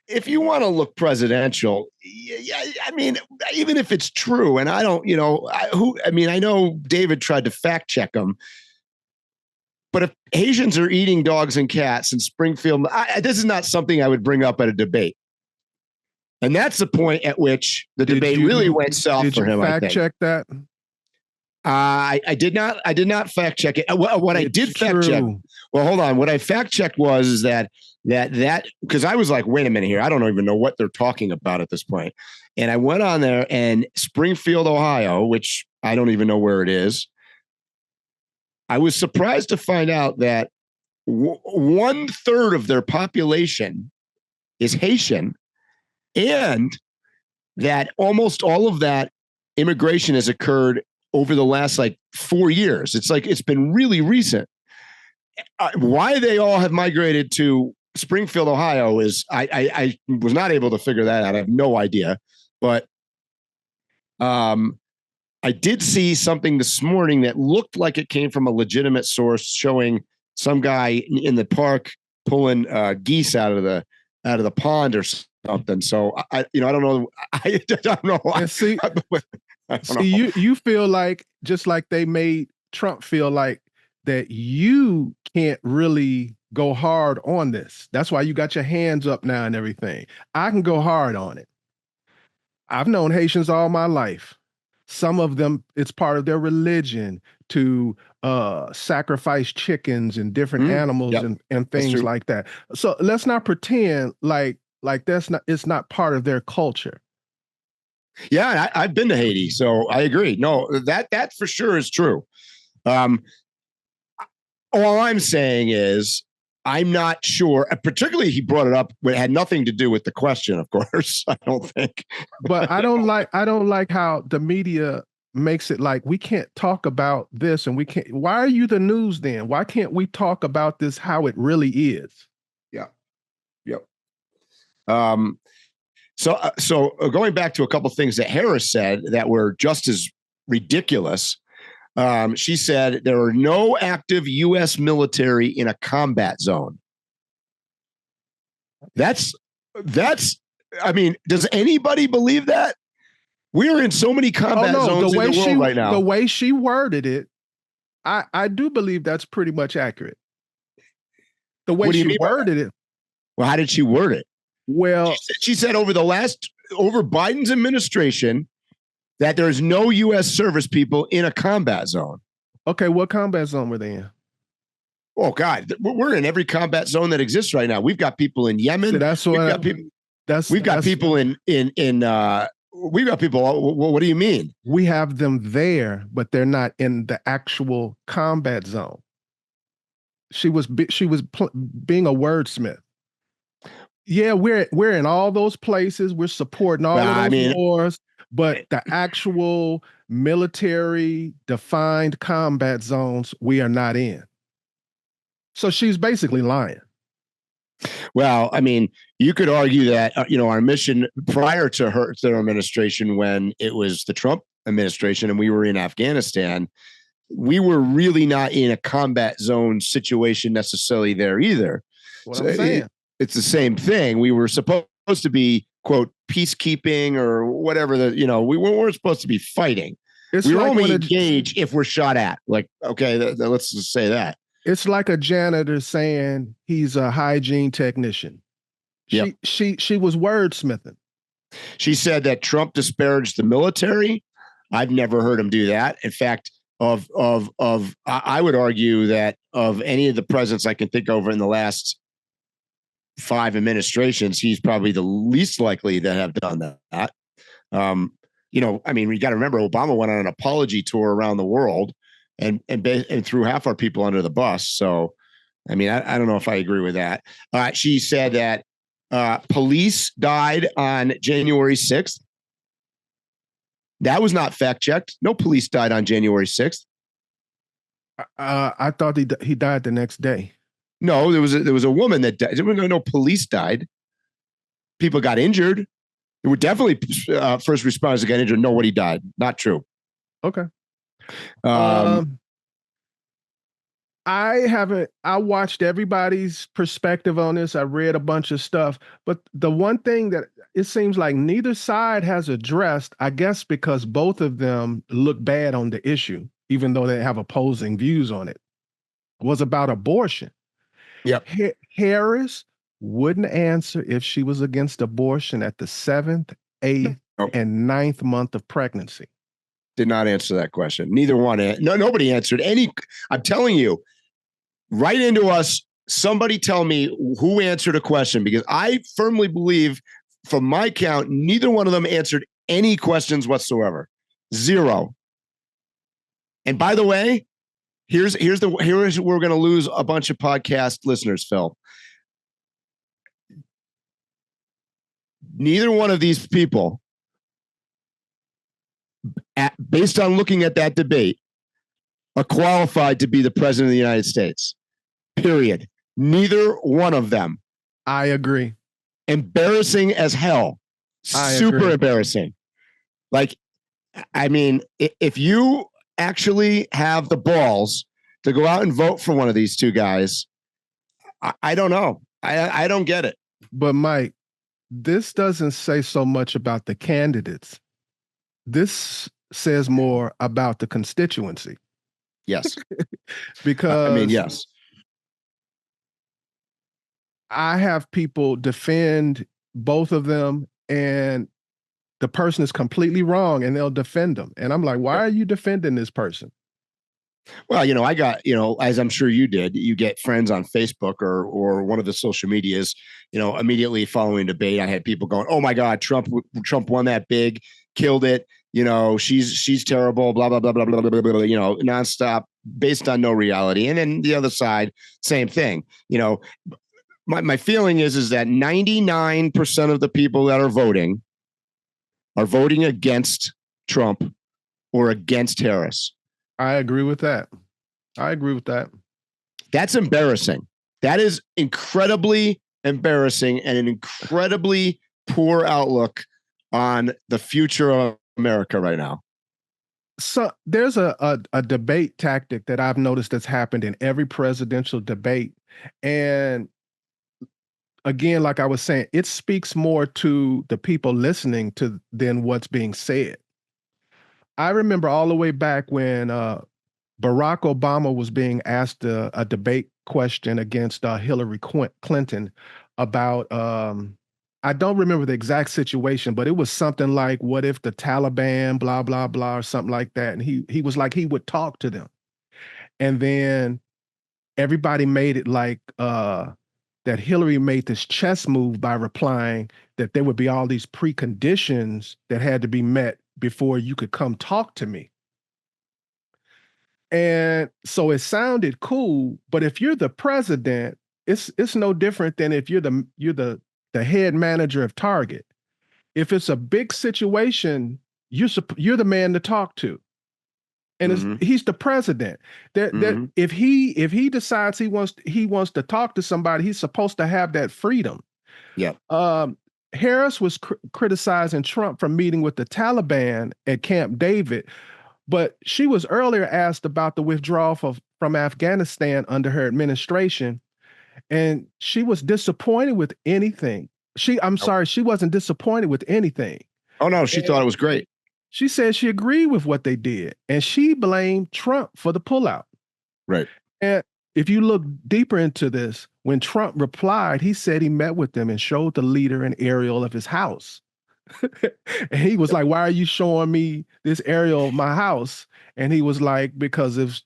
if you want to look presidential, I mean, even if it's true, and I don't, I know David tried to fact check him, but if Haitians are eating dogs and cats in Springfield, this is not something I would bring up at a debate. And that's the point at which the debate really went south for him. Fact check that? I did not fact check it. What I did fact check. Well, hold on. What I fact checked was that because I was like, wait a minute here. I don't even know what they're talking about at this point. And I went on there, and Springfield, Ohio, which I don't even know where it is. I was surprised to find out that 1/3 of their population is Haitian, and that almost all of that immigration has occurred over the last 4 years. It's been really recent. Why they all have migrated to Springfield, Ohio is I was not able to figure that out. I have no idea, but I did see something this morning that looked like it came from a legitimate source, showing some guy in the park pulling geese out of the pond or something. So I don't know. I don't know. And see, you feel like, just like they made Trump feel like, that you can't really go hard on this. That's why you got your hands up now and everything. I can go hard on it. I've known Haitians all my life. Some of them, it's part of their religion to sacrifice chickens and different animals and things like that. So let's not pretend like it's not part of their culture. Yeah, I've been to Haiti, so I agree. No, that for sure is true. All I'm saying is I'm not sure. Particularly, he brought it up. It had nothing to do with the question, of course. I don't think. But I don't like how the media makes it like we can't talk about this, and we can't. Why are you the news then? Why can't we talk about this how it really is? Yeah. Yep. So going back to a couple of things that Harris said that were just as ridiculous. She said there are no active U.S. military in a combat zone. That's. I mean, does anybody believe that? We're in so many combat zones in the world right now. The way she worded it, I do believe that's pretty much accurate. The way she worded it. Well, how did she word it? Well, she said over Biden's administration, that there's no U.S. service people in a combat zone. Okay, what combat zone were they in? Oh God, we're in every combat zone that exists right now. We've got people in Yemen. So we've got people in. We've got people. What do you mean? We have them there, but they're not in the actual combat zone. She was being a wordsmith. Yeah, we're in all those places. We're supporting all of those wars. But the actual military defined combat zones, we are not in. So she's basically lying. Well, I mean, you could argue that, our mission prior to their administration, when it was the Trump administration and we were in Afghanistan, we were really not in a combat zone situation necessarily there either. What I'm saying. It's the same thing. We were supposed to be, quote, peacekeeping or whatever. We weren't supposed to be fighting. We were only engaged if we're shot at. Like, okay, let's just say that. It's like a janitor saying he's a hygiene technician. Yep. She was wordsmithing. She said that Trump disparaged the military. I've never heard him do that. In fact, I would argue that of any of the presidents I can think of in the last 5 administrations, he's probably the least likely to have done that. We got to remember Obama went on an apology tour around the world and threw half our people under the bus. So, I don't know if I agree with that. She said that police died on January 6th. That was not fact checked. No police died on January 6th. I thought he died the next day. No, there was a woman that died. No police died. People got injured. There were definitely first responders that got injured. Nobody died. Not true. Okay. I watched everybody's perspective on this. I read a bunch of stuff, but the one thing that it seems like neither side has addressed, I guess because both of them look bad on the issue, even though they have opposing views on it, was about abortion. Yep. Harris wouldn't answer if she was against abortion at the 7th, 8th, and 9th month of pregnancy. Did not answer that question. Neither one. Nobody answered any. I'm telling you, write into us. Somebody tell me who answered a question, because I firmly believe, from my count, neither one of them answered any questions whatsoever. Zero. And by the way, here's where we're going to lose a bunch of podcast listeners, Phil. Neither one of these people, based on looking at that debate, are qualified to be the president of the United States. Period. Neither one of them. I agree. Embarrassing as hell. Super embarrassing. Like, if you actually have the balls to go out and vote for one of these two guys, I don't know. I don't get it. But Mike, this doesn't say so much about the candidates. This says more about the constituency. Yes. Because yes. I have people defend both of them, and the person is completely wrong, and they'll defend them. And I'm like, why are you defending this person? Well, I got, as I'm sure you did, you get friends on Facebook or one of the social medias, immediately following debate. I had people going, oh my God, Trump won that big, killed it. She's terrible, blah, blah, blah, blah, blah, blah, blah, blah, nonstop, based on no reality. And then the other side, same thing. My feeling is that 99% of the people that are voting against Trump or against Harris. I agree with that. That's embarrassing. That is incredibly embarrassing and an incredibly poor outlook on the future of America right now. So there's a debate tactic that I've noticed that's happened in every presidential debate. And again, like I was saying, it speaks more to the people listening than what's being said. I remember all the way back when Barack Obama was being asked a debate question against Hillary Clinton about, I don't remember the exact situation, but it was something like, what if the Taliban, blah, blah, blah, or something like that. And he was like, he would talk to them. And then everybody made it like that Hillary made this chess move by replying that there would be all these preconditions that had to be met before you could come talk to me. And so it sounded cool, but if you're the president, it's no different than if you're the head manager of Target. If it's a big situation, you're the man to talk to. And he's the president. That if he decides he wants to talk to somebody, he's supposed to have that freedom. Yeah. Harris was criticizing Trump for meeting with the Taliban at Camp David, but she was earlier asked about the withdrawal from Afghanistan under her administration. and she was disappointed with anything. I'm sorry, she wasn't disappointed with anything. Oh no, she thought it was great. She said she agreed with what they did, and she blamed Trump for the pullout. Right. And if you look deeper into this, when Trump replied, he said he met with them and showed the leader an aerial of his house. And he was like, why are you showing me this aerial of my house? And he was like, because if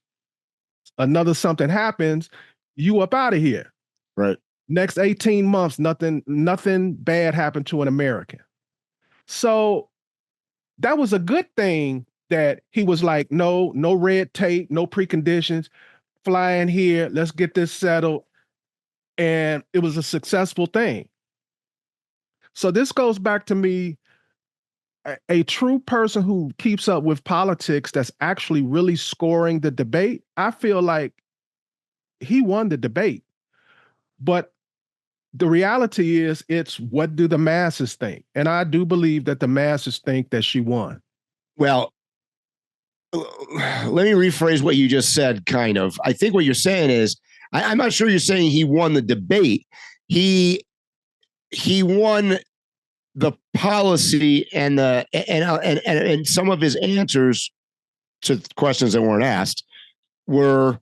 another something happens, you up out of here. Right. Next 18 months, nothing bad happened to an American. So that was a good thing that he was like, no red tape, no preconditions, fly in here, let's get this settled. And it was a successful thing. So this goes back to me, a true person who keeps up with politics that's actually really scoring the debate. I feel like he won the debate. But the reality is, it's what do the masses think? And I do believe that the masses think that she won. Well, let me rephrase what you just said, kind of. I think what you're saying is, I'm not sure you're saying he won the debate. He won the policy and some of his answers to questions that weren't asked were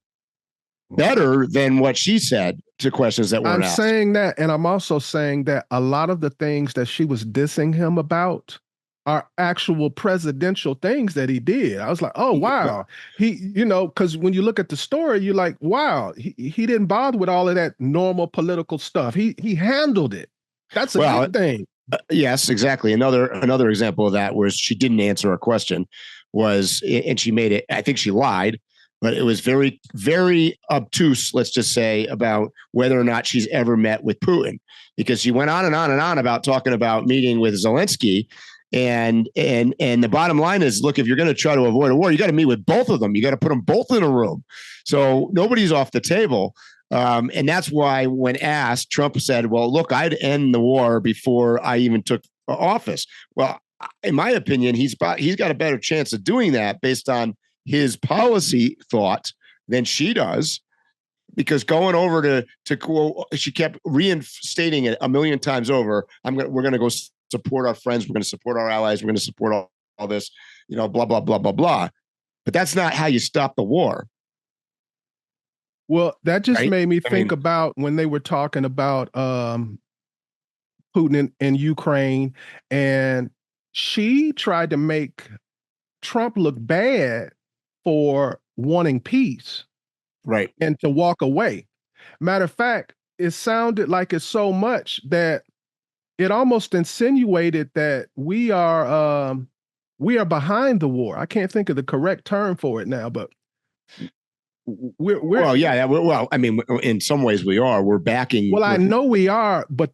better than what she said to questions that weren't asked. I'm saying that, and I'm also saying that a lot of the things that she was dissing him about are actual presidential things that he did. I was like, oh, wow. He, because when you look at the story, you're like, wow, he didn't bother with all of that normal political stuff. He handled it. That's a good thing. Yes, exactly. Another example of that was she didn't answer a question and she made it, I think she lied, but it was very, very obtuse, let's just say, about whether or not she's ever met with Putin, because she went on and on and on about talking about meeting with Zelensky. And the bottom line is, look, if you're going to try to avoid a war, you got to meet with both of them. You got to put them both in a room. So nobody's off the table. And that's why when asked, Trump said, well, look, I'd end the war before I even took office. Well, in my opinion, he's got a better chance of doing that based on his policy thought than she does, because going over she kept reinstating it a million times over. We're going to go support our friends. We're going to support our allies. We're going to support all this, blah, blah, blah, blah, blah. But that's not how you stop the war. Well, that just made me think about when they were talking about Putin and Ukraine, and she tried to make Trump look bad for wanting peace. Right. And to walk away. Matter of fact, it sounded like it's so much that it almost insinuated that we are behind the war. I can't think of the correct term for it now, but I mean, in some ways we are. We're backing. Well, I know we are, but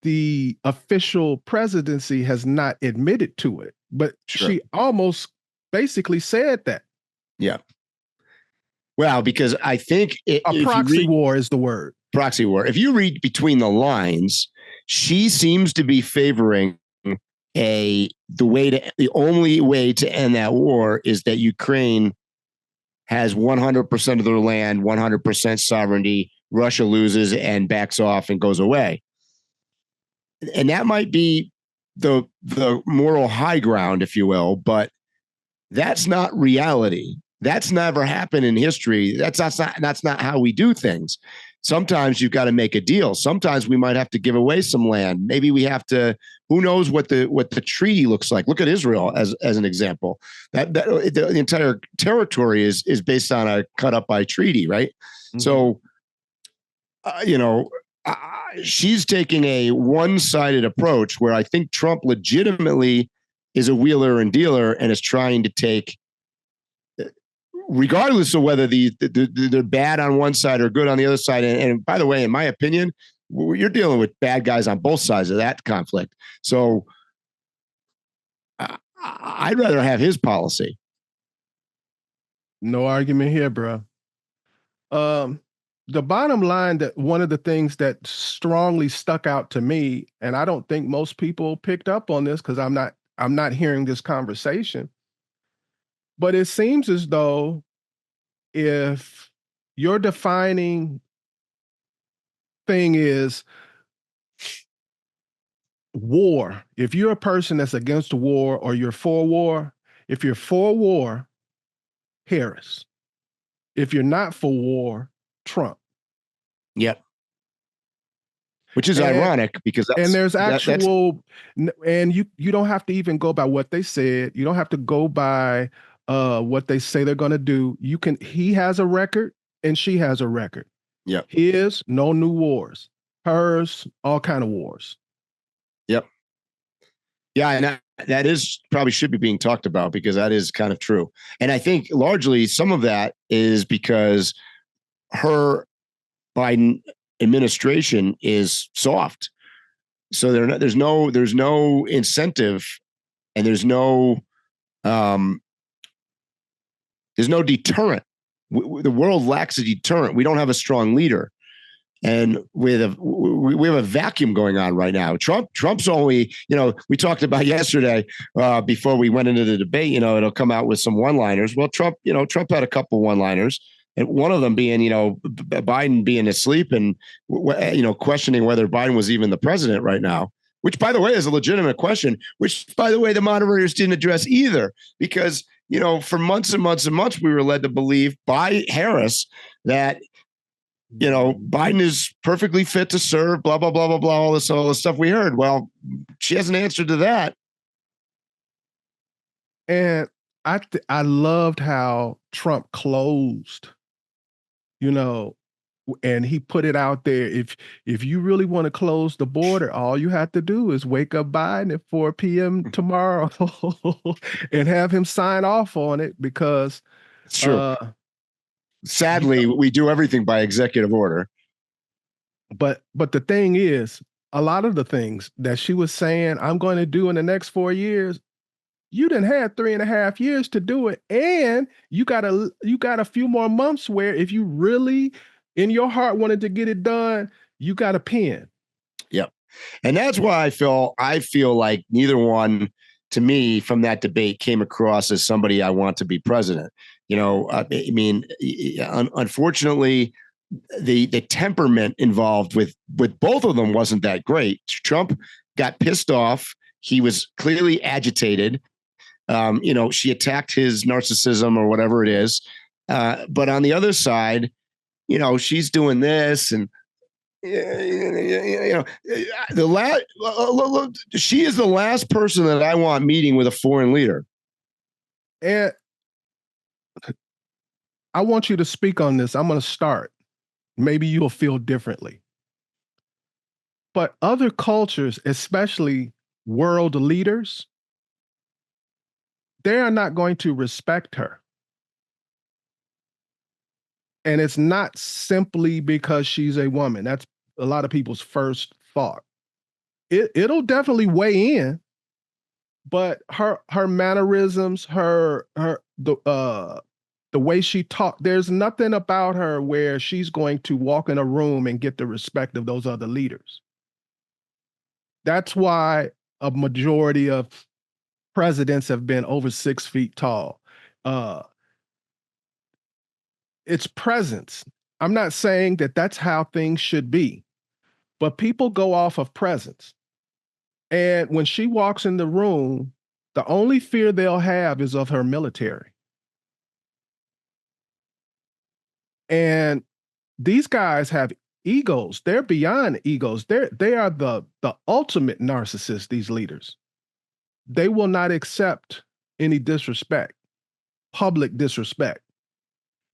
the official presidency has not admitted to it. But she almost basically said that. Yeah. Well, because I think a proxy war is the word. Proxy war. If you read between the lines, she seems to be favoring the only way to end that war is that Ukraine has 100% of their land, 100% sovereignty. Russia loses and backs off and goes away. And that might be the moral high ground, if you will, but that's not reality. That's never happened in history. That's not how we do things. Sometimes you've got to make a deal. Sometimes we might have to give away some land. Maybe we have to. Who knows what the treaty looks like? Look at Israel as an example. That the entire territory is based on a cut up by treaty, right? Mm-hmm. So, she's taking a one-sided approach where I think Trump legitimately is a wheeler and dealer and is trying to take, regardless of whether they're bad on one side or good on the other side. And by the way, in my opinion, you're dealing with bad guys on both sides of that conflict. So I'd rather have his policy. No argument here, bro. The bottom line, that one of the things that strongly stuck out to me, and I don't think most people picked up on this because I'm not hearing this conversation, but it seems as though if you're defining thing is war. If you're a person that's against war or you're for war, if you're for war, Harris. If you're not for war, Trump. Yep. Which is ironic because and there's actual, and you don't have to even go by what they said. You don't have to go by what they say they're going to do. He has a record and she has a record. Yep. His, no new wars. Hers, all kind of wars. Yep. Yeah, and that is probably should be being talked about because that is kind of true. And I think largely some of that is because her Biden administration is soft. So there's no incentive and there's no deterrent. The world lacks a deterrent. We don't have a strong leader. And we have a vacuum going on right now. Trump's only, we talked about yesterday before we went into the debate, it'll come out with some one-liners. Well, Trump had a couple one-liners, and one of them being, Biden being asleep and, questioning whether Biden was even the president right now, which, by the way, is a legitimate question, which, by the way, the moderators didn't address either, because, for months and months and months, we were led to believe by Harris that, Biden is perfectly fit to serve, blah, blah, blah, blah, blah, all this stuff we heard. Well, she hasn't answered to that. And I loved how Trump closed, and he put it out there. If you really want to close the border, all you have to do is wake up Biden at 4 p.m. tomorrow and have him sign off on it, because it's true. Sadly, we do everything by executive order. But the thing is, a lot of the things that she was saying I'm going to do in the next 4 years, you done had 3.5 years to do it. And you got a few more months where if you really in your heart wanted to get it done, you got a pen. Yep. And that's why I feel like neither one, to me, from that debate came across as somebody I want to be president. Unfortunately, the temperament involved with both of them wasn't that great. Trump got pissed off. He was clearly agitated. She attacked his narcissism or whatever it is. But on the other side, she's doing this and, she is the last person that I want meeting with a foreign leader. And I want you to speak on this. I'm going to start. Maybe you'll feel differently. But other cultures, especially world leaders, they are not going to respect her. And it's not simply because she's a woman. That's a lot of people's first thought. It'll definitely weigh in, but her mannerisms, the way she talked, there's nothing about her where she's going to walk in a room and get the respect of those other leaders. That's why a majority of presidents have been over 6 feet tall. It's presence. I'm not saying that that's how things should be, but people go off of presence. And when she walks in the room, the only fear they'll have is of her military. And these guys have egos. They're beyond egos. They are the ultimate narcissists, these leaders. They will not accept any disrespect, public disrespect.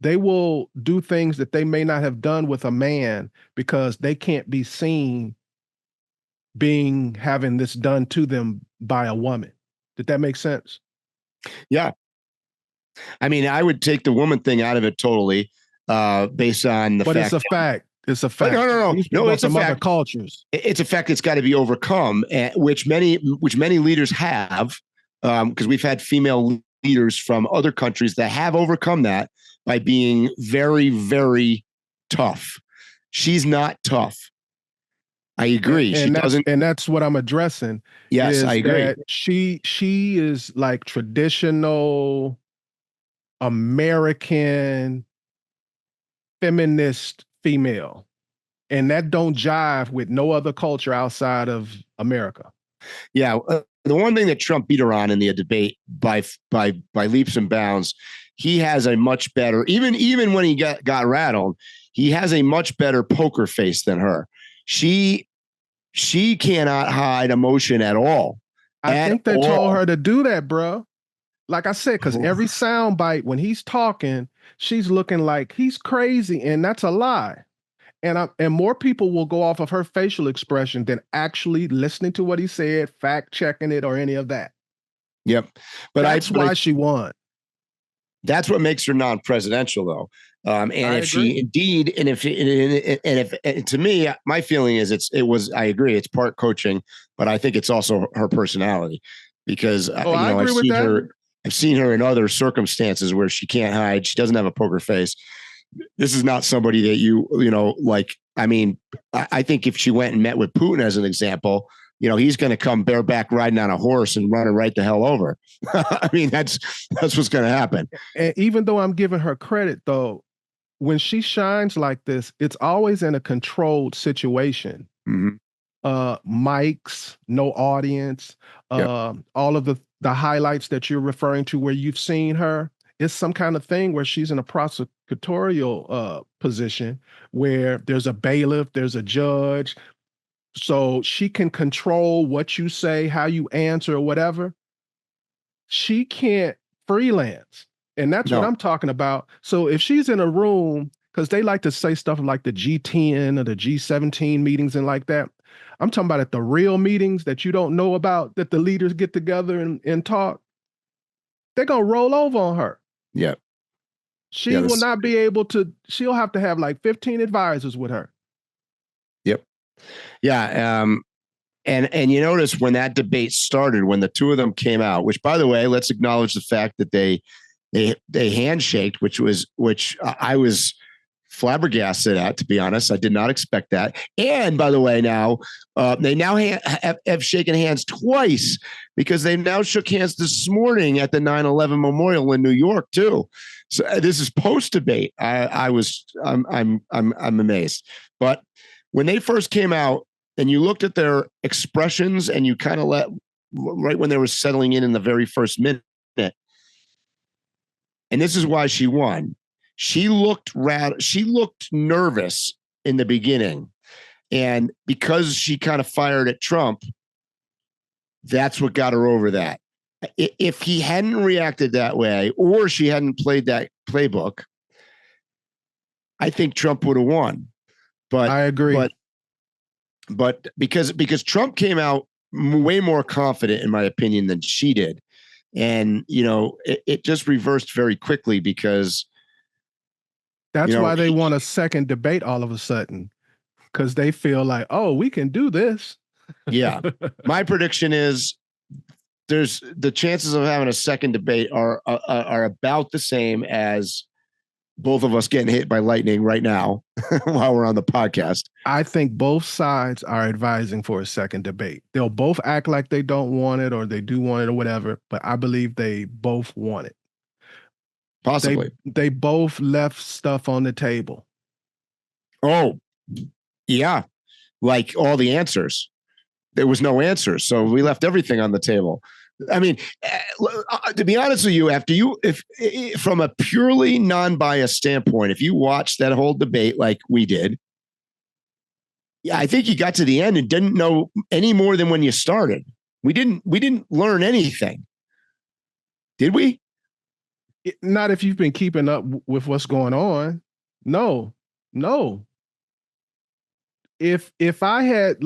They will do things that they may not have done with a man because they can't be seen having this done to them by a woman. Did that make sense? Yeah. I mean, I would take the woman thing out of it totally. Based on the fact. But it's a fact. It's a fact. No, it's a fact. Other cultures. It's a fact that's got to be overcome, which many leaders have, because we've had female leaders from other countries that have overcome that by being very, very tough. She's not tough. I agree. And that's what I'm addressing. Yes, I agree. She is like traditional American feminist female. And that don't jive with no other culture outside of America. Yeah. The one thing that Trump beat her on in the debate by leaps and bounds, he has a much better, even when he got rattled, he has a much better poker face than her. She cannot hide emotion at all. I think they told her to do that, bro. Like I said, because every sound bite when he's talking, she's looking like he's crazy, and that's a lie. And more people will go off of her facial expression than actually listening to what he said, fact checking it, or any of that. Yep, but that's why she won. That's what makes her non-presidential, though. And if she indeed, and if to me, my feeling is I agree, it's part coaching, but I think it's also her personality, because I've seen her in other circumstances where she can't hide. She doesn't have a poker face. This is not somebody that like. I mean, I think if she went and met with Putin, as an example, he's going to come bareback riding on a horse and run her right the hell over. I mean, that's what's going to happen. And even though I'm giving her credit, though, when she shines like this, it's always in a controlled situation. Mm-hmm. Mics, no audience, all of the highlights that you're referring to where you've seen her. It's some kind of thing where she's in a prosecutorial position where there's a bailiff, there's a judge, so she can control what you say, how you answer, or whatever. She can't freelance. And that's what I'm talking about. So if she's in a room, because they like to say stuff like the G10 or the G17 meetings and like that. I'm talking about at the real meetings that you don't know about, that the leaders get together and talk. They're going to roll over on her. Yeah. She will not be able to, she'll have to have like 15 advisors with her. Yep. Yeah. And you notice when that debate started, when the two of them came out, which, by the way, let's acknowledge the fact that they handshaked, which I was flabbergasted at, to be honest. I did not expect that. And by the way, now they now have shaken hands twice, because they now shook hands this morning at the 9/11 memorial in New York too. So this is post debate. I'm amazed. But when they first came out and you looked at their expressions and you kind of right when they were settling in the very first minute, and this is why she won. She looked nervous in the beginning. And because she kind of fired at Trump, that's what got her over that. If he hadn't reacted that way, or she hadn't played that playbook, I think Trump would have won. But I agree. But because Trump came out way more confident, in my opinion, than she did. And, it just reversed very quickly, because that's why they want a second debate all of a sudden, because they feel like, oh, we can do this. Yeah. My prediction is there's the chances of having a second debate are about the same as both of us getting hit by lightning right now while we're on the podcast. I think both sides are advising for a second debate. They'll both act like they don't want it or they do want it or whatever, but I believe they both want it. Possibly. They both left stuff on the table. Oh, yeah. Like all the answers. There was no answers. So we left everything on the table. I mean, to be honest with you, if from a purely non-biased standpoint, if you watch that whole debate like we did, yeah, I think you got to the end and didn't know any more than when you started. We didn't learn anything. Did we? Not if you've been keeping up with what's going on. No. If I had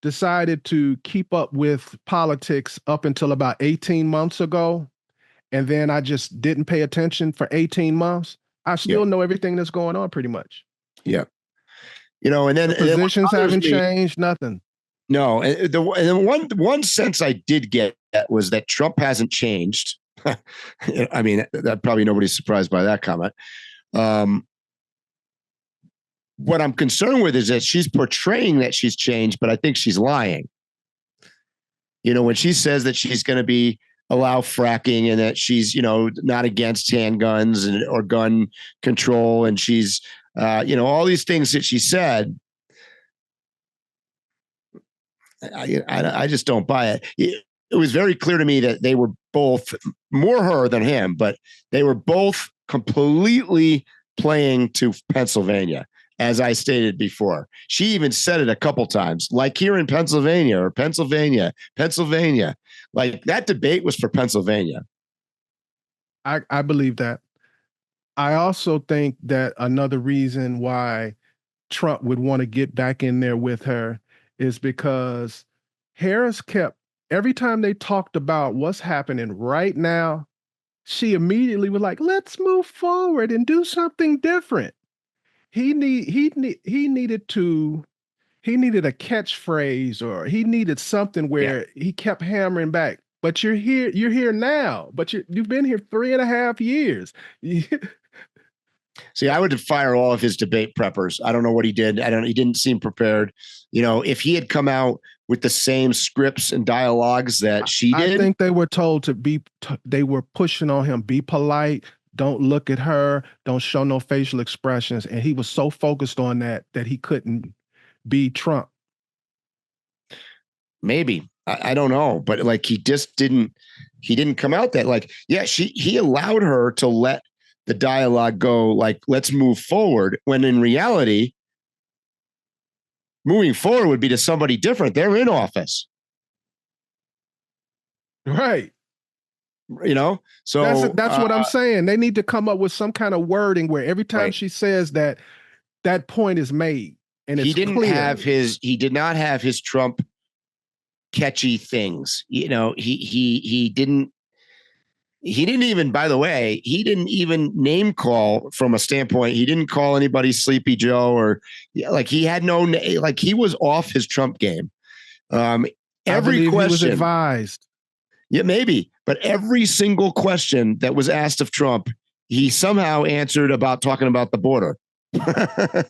decided to keep up with politics up until about 18 months ago, and then I just didn't pay attention for 18 months, I still know everything that's going on pretty much. Yeah. And then positions haven't changed, nothing. No. And the one sense I did get was that Trump hasn't changed. I mean, that probably nobody's surprised by that comment. What I'm concerned with is that she's portraying that she's changed, but I think she's lying. When she says that she's going to allow fracking and that she's, not against handguns or gun control. And she's all these things that she said. I just don't buy it. It was very clear to me that they were both, more her than him, but they were both completely playing to Pennsylvania, as I stated before. She even said it a couple times, like here in Pennsylvania or Pennsylvania. Like that debate was for Pennsylvania. I believe that. I also think that another reason why Trump would want to get back in there with her is because Harris kept, every time they talked about what's happening right now, she immediately was like, let's move forward and do something different. He needed a catchphrase, or he needed something where he kept hammering back. But you're here now, but you've been here 3.5 years. See, I would fire all of his debate preppers. I don't know what he did. He didn't seem prepared. If he had come out with the same scripts and dialogues that she did. I think they were told they were pushing on him, be polite, don't look at her, don't show no facial expressions. And he was so focused on that he couldn't be Trump. Maybe. I don't know. But like, he didn't come out that he allowed her to let the dialogue go, like, let's move forward, when in reality, moving forward would be to somebody different. They're in office. Right. So that's what I'm saying. They need to come up with some kind of wording where every time she says that point is made. And he did not have his Trump catchy things. He didn't even, by the way, he didn't even name call from a standpoint. He didn't call anybody Sleepy Joe, or he had no, he was off his Trump game. Every question he was advised. Yeah, maybe. But every single question that was asked of Trump, he somehow answered about talking about the border. It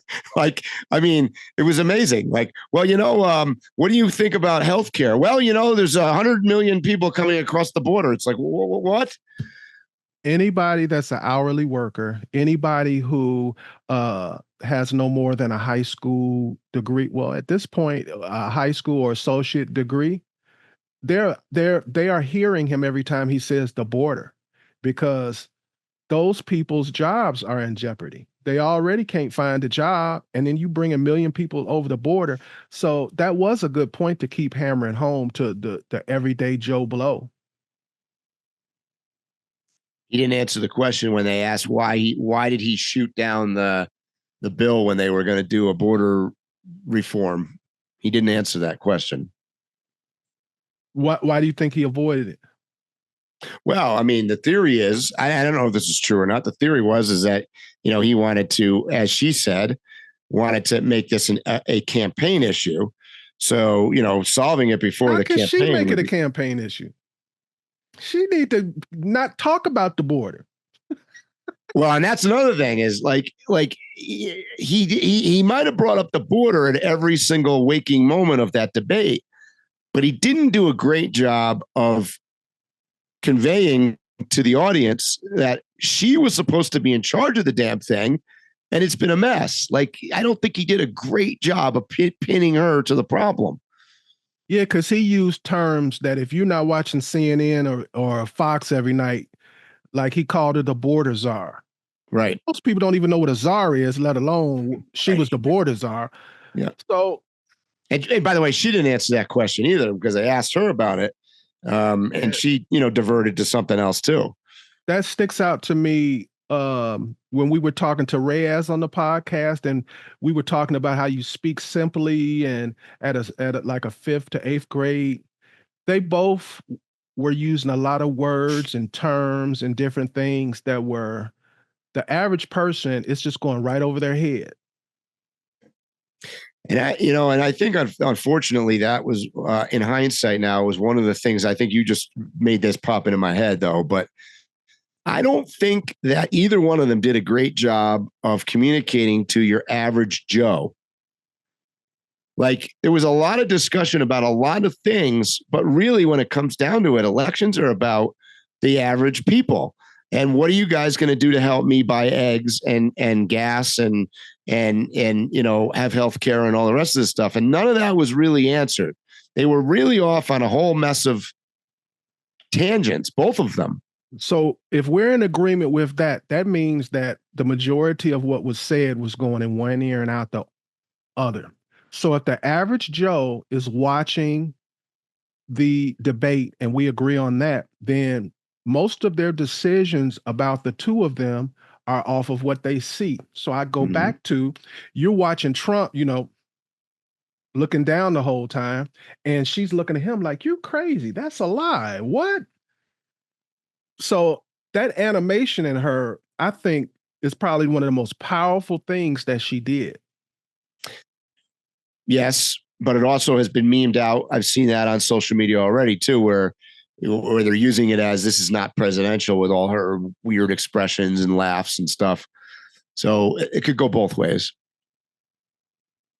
was amazing. What do you think about healthcare? Well, there's 100 million people coming across the border. It's like, what? Anybody that's an hourly worker, anybody who has no more than a high school degree, well, at this point, a high school or associate degree, they are hearing him every time he says the border, because those people's jobs are in jeopardy. They already can't find a job, and then you bring 1 million people over the border. So that was a good point to keep hammering home to the everyday Joe Blow. He didn't answer the question when they asked why did he shoot down the bill when they were going to do a border reform. He didn't answer that question. Why do you think he avoided it? Well, the theory is, I don't know if this is true or not. The theory is that, he wanted to, as she said, make this a campaign issue. So, solving it before the campaign. How can she make it a campaign issue? She need to not talk about the border. Well, and that's another thing is he might have brought up the border at every single waking moment of that debate, but he didn't do a great job of conveying to the audience that she was supposed to be in charge of the damn thing, and it's been a mess. I don't think he did a great job of pinning her to the problem. Yeah, because he used terms that if you're not watching CNN or Fox every night, he called her the border czar. Right. Most people don't even know what a czar is, let alone she was the border czar. Yeah. So, and by the way, she didn't answer that question either, because I asked her about it. And she, diverted to something else too. That sticks out to me when we were talking to Reyes on the podcast, and we were talking about how you speak simply and at a 5th to 8th grade. They both were using a lot of words and terms and different things that were, the average person is just going right over their head. And I think unfortunately that was in hindsight now was one of the things. I think you just made this pop into my head though, but I don't think that either one of them did a great job of communicating to your average Joe. There was a lot of discussion about a lot of things, but really when it comes down to it, elections are about the average people. And what are you guys going to do to help me buy eggs and gas and have health care and all the rest of this stuff? And none of that was really answered. They were really off on a whole mess of tangents, both of them. So if we're in agreement with that, that means that the majority of what was said was going in one ear and out the other. So if the average Joe is watching the debate and we agree on that, then most of their decisions about the two of them are off of what they see. So I go back to, you're watching Trump, looking down the whole time, and she's looking at him like, you're crazy. That's a lie. What? So that animation in her, I think, is probably one of the most powerful things that she did. Yes, but it also has been memed out. I've seen that on social media already too, where they're using it as this is not presidential with all her weird expressions and laughs and stuff. So it could go both ways.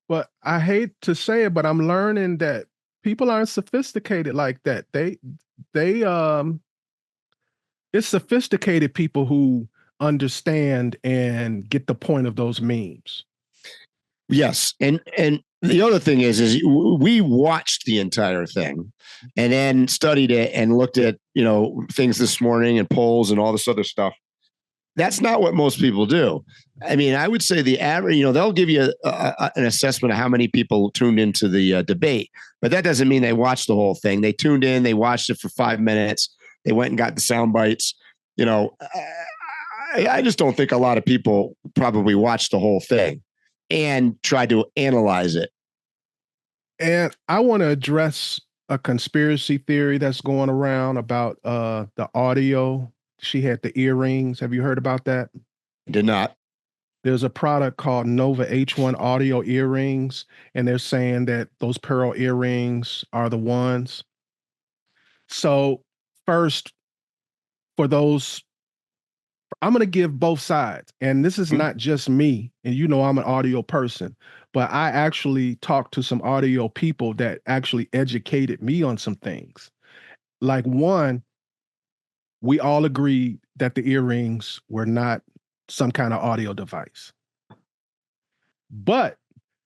But I hate to say it, but I'm learning that people aren't sophisticated like that. It's sophisticated people who understand and get the point of those memes. Yes. And the other thing is we watched the entire thing and then studied it and looked at, things this morning and polls and all this other stuff. That's not what most people do. I mean, I would say the average, they'll give you an assessment of how many people tuned into the debate, but that doesn't mean they watched the whole thing. They tuned in, they watched it for 5 minutes. They went and got the sound bites. I just don't think a lot of people probably watched the whole thing and tried to analyze it. And I want to address a conspiracy theory that's going around about the audio. She had the earrings. Have you heard about that? Did not. There's a product called Nova H1 audio earrings, and they're saying that those pearl earrings are the ones. So first, for those, I'm going to give both sides. And this is not just me. And I'm an audio person, but I actually talked to some audio people that actually educated me on some things. Like one, we all agreed that the earrings were not some kind of audio device. But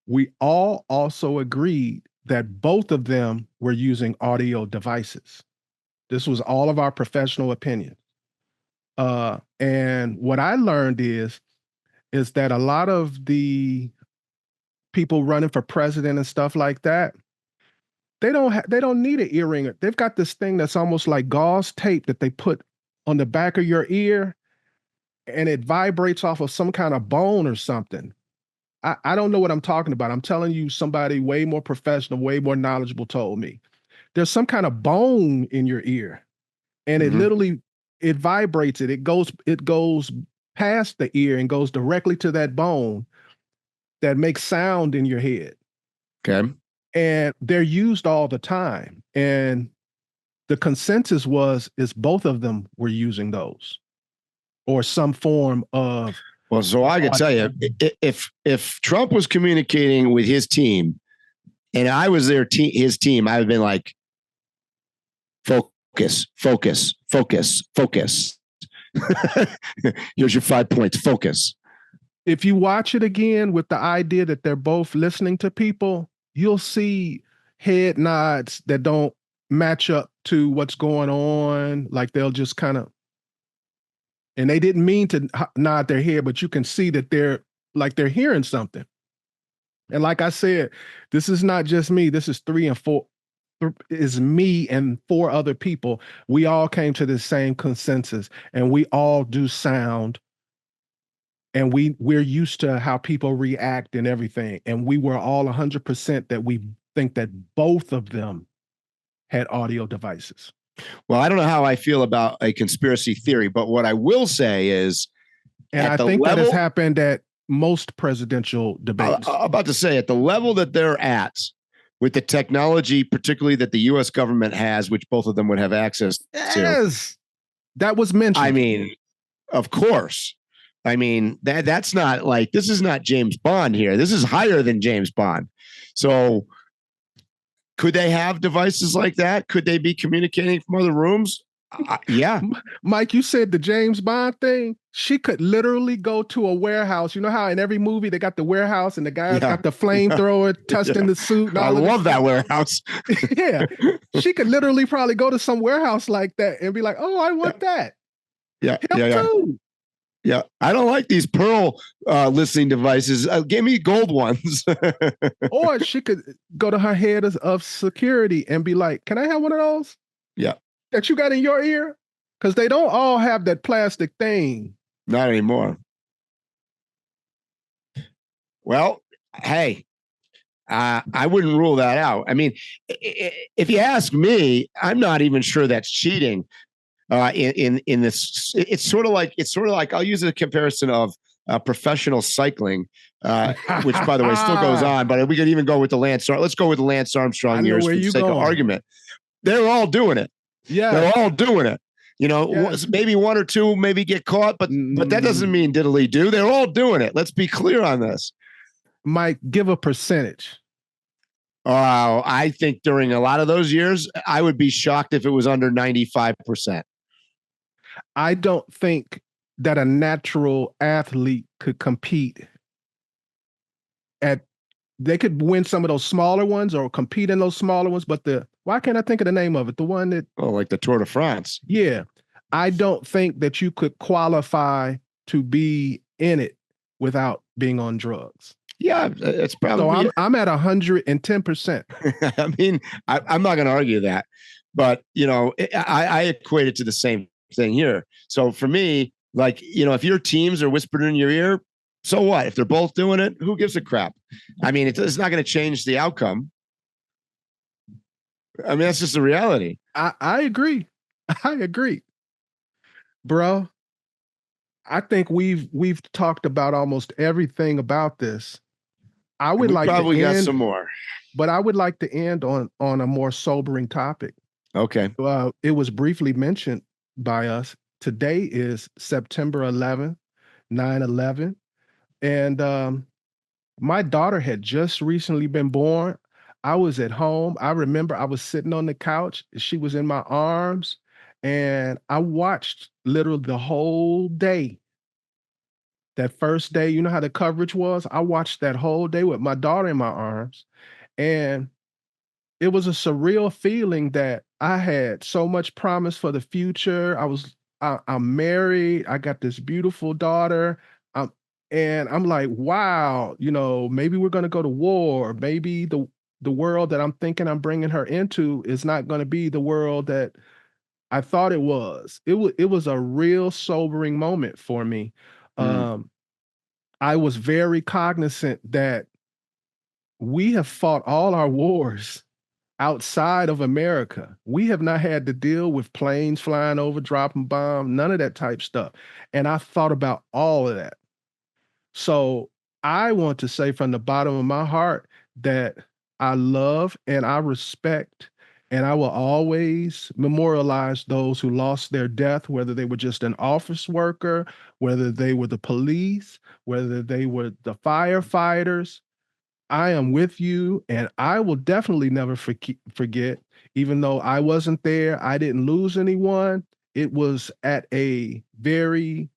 we all also agreed that both of them were using audio devices. This was all of our professional opinion. And what I learned is that a lot of the people running for president and stuff like that, they don't need an earring. They've got this thing that's almost like gauze tape that they put on the back of your ear, and it vibrates off of some kind of bone or something. I don't know what I'm talking about. I'm telling you, somebody way more professional, way more knowledgeable told me. There's some kind of bone in your ear, and it literally, it vibrates it. It goes past the ear and goes directly to that bone that makes sound in your head. Okay. And they're used all the time. And the consensus is both of them were using those or some form of. Well, so I could tell you, if Trump was communicating with his team and I was his team, I would have been like, focus. Here's your 5 points. Focus. If you watch it again with the idea that they're both listening to people, you'll see head nods that don't match up to what's going on. Like they'll just kind of, and they didn't mean to nod their head, but you can see that they're hearing something. And like I said, this is not just me. This is 3 and 4. Is me and 4 other people. We all came to the same consensus, and we all do sound, and we're used to how people react and everything. And we were all 100% that we think that both of them had audio devices. Well, I don't know how I feel about a conspiracy theory, but what I will say is, and I think that has happened at most presidential debates. I'm about to say, at the level that they're at, with the technology, particularly that the U.S. government has, which both of them would have access to. Yes, that was mentioned. I mean, of course. I mean, that's not like, this is not James Bond here. This is higher than James Bond. So could they have devices like that? Could they be communicating from other rooms? Yeah. Mike, you said the James Bond thing. She could literally go to a warehouse. You know how in every movie they got the warehouse and the guy's got the flamethrower tucked in the suit and all I of love that warehouse. Yeah. She could literally probably go to some warehouse like that and be like, oh, I want that. Yeah. Him Yeah. too. Yeah. I don't like these pearl listening devices. Give me gold ones. Or she could go to her head of security and be like, can I have one of those? Yeah. That you got in your ear? Because they don't all have that plastic thing. Not anymore. Well, hey, I wouldn't rule that out. I mean, if you ask me, I'm not even sure that's cheating. In this, it's sort of like I'll use a comparison of professional cycling, which by the way still goes on. But we could even go with the Lance. Let's go with the Lance Armstrong years for the sake of argument. They're all doing it. Yeah, they're all doing it. You know, maybe one or two maybe get caught, but that doesn't mean diddly do. They're all doing it. Let's be clear on this. Mike, give a percentage. I think during a lot of those years, I would be shocked if it was under 95%. I don't think that a natural athlete could compete they could win some of those smaller ones or compete in those smaller ones, but why can't I think of the name of it? The one that... Oh, like the Tour de France. Yeah. I don't think that you could qualify to be in it without being on drugs. Yeah, it's probably... So I'm at 110%. I mean, I'm not going to argue that, but, you know, I equate it to the same thing here. So for me, like, you know, if your teams are whispering in your ear, so what? If they're both doing it, who gives a crap? I mean, it's not going to change the outcome. I mean, that's just the reality. I agree. I agree. Bro, I think we've talked about almost everything about this. I would like probably to end, got some more. But I would like to end on a more sobering topic. Okay. It was briefly mentioned by us. Today is September 11th, 9/11. And my daughter had just recently been born. I was at home. I remember I was sitting on the couch. She was in my arms. And I watched literally the whole day. That first day, you know how the coverage was? I watched that whole day with my daughter in my arms. And it was a surreal feeling that I had so much promise for the future. I'm married. I got this beautiful daughter. And I'm like, wow, you know, maybe we're going to go to war. Maybe the world that I'm thinking I'm bringing her into is not going to be the world that I thought it was. It was a real sobering moment for me. I was very cognizant that we have fought all our wars outside of America. We have not had to deal with planes flying over, dropping bombs, none of that type stuff. And I thought about all of that. So I want to say from the bottom of my heart that I love and I respect, and I will always memorialize those who lost their death, whether they were just an office worker, whether they were the police, whether they were the firefighters. I am with you, and I will definitely never forget, even though I wasn't there, I didn't lose anyone. It was at a very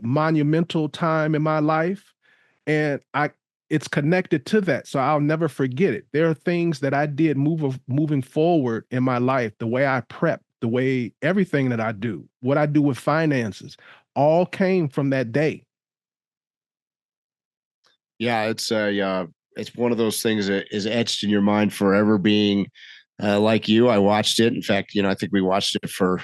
monumental time in my life, and it's connected to that, so I'll never forget it. There are things that I did moving forward in my life, the way I prep, the way everything that I do, what I do with finances, all came from that day. Yeah, it's one of those things that is etched in your mind forever. Being like you, I watched it. In fact, you know, I think we watched it for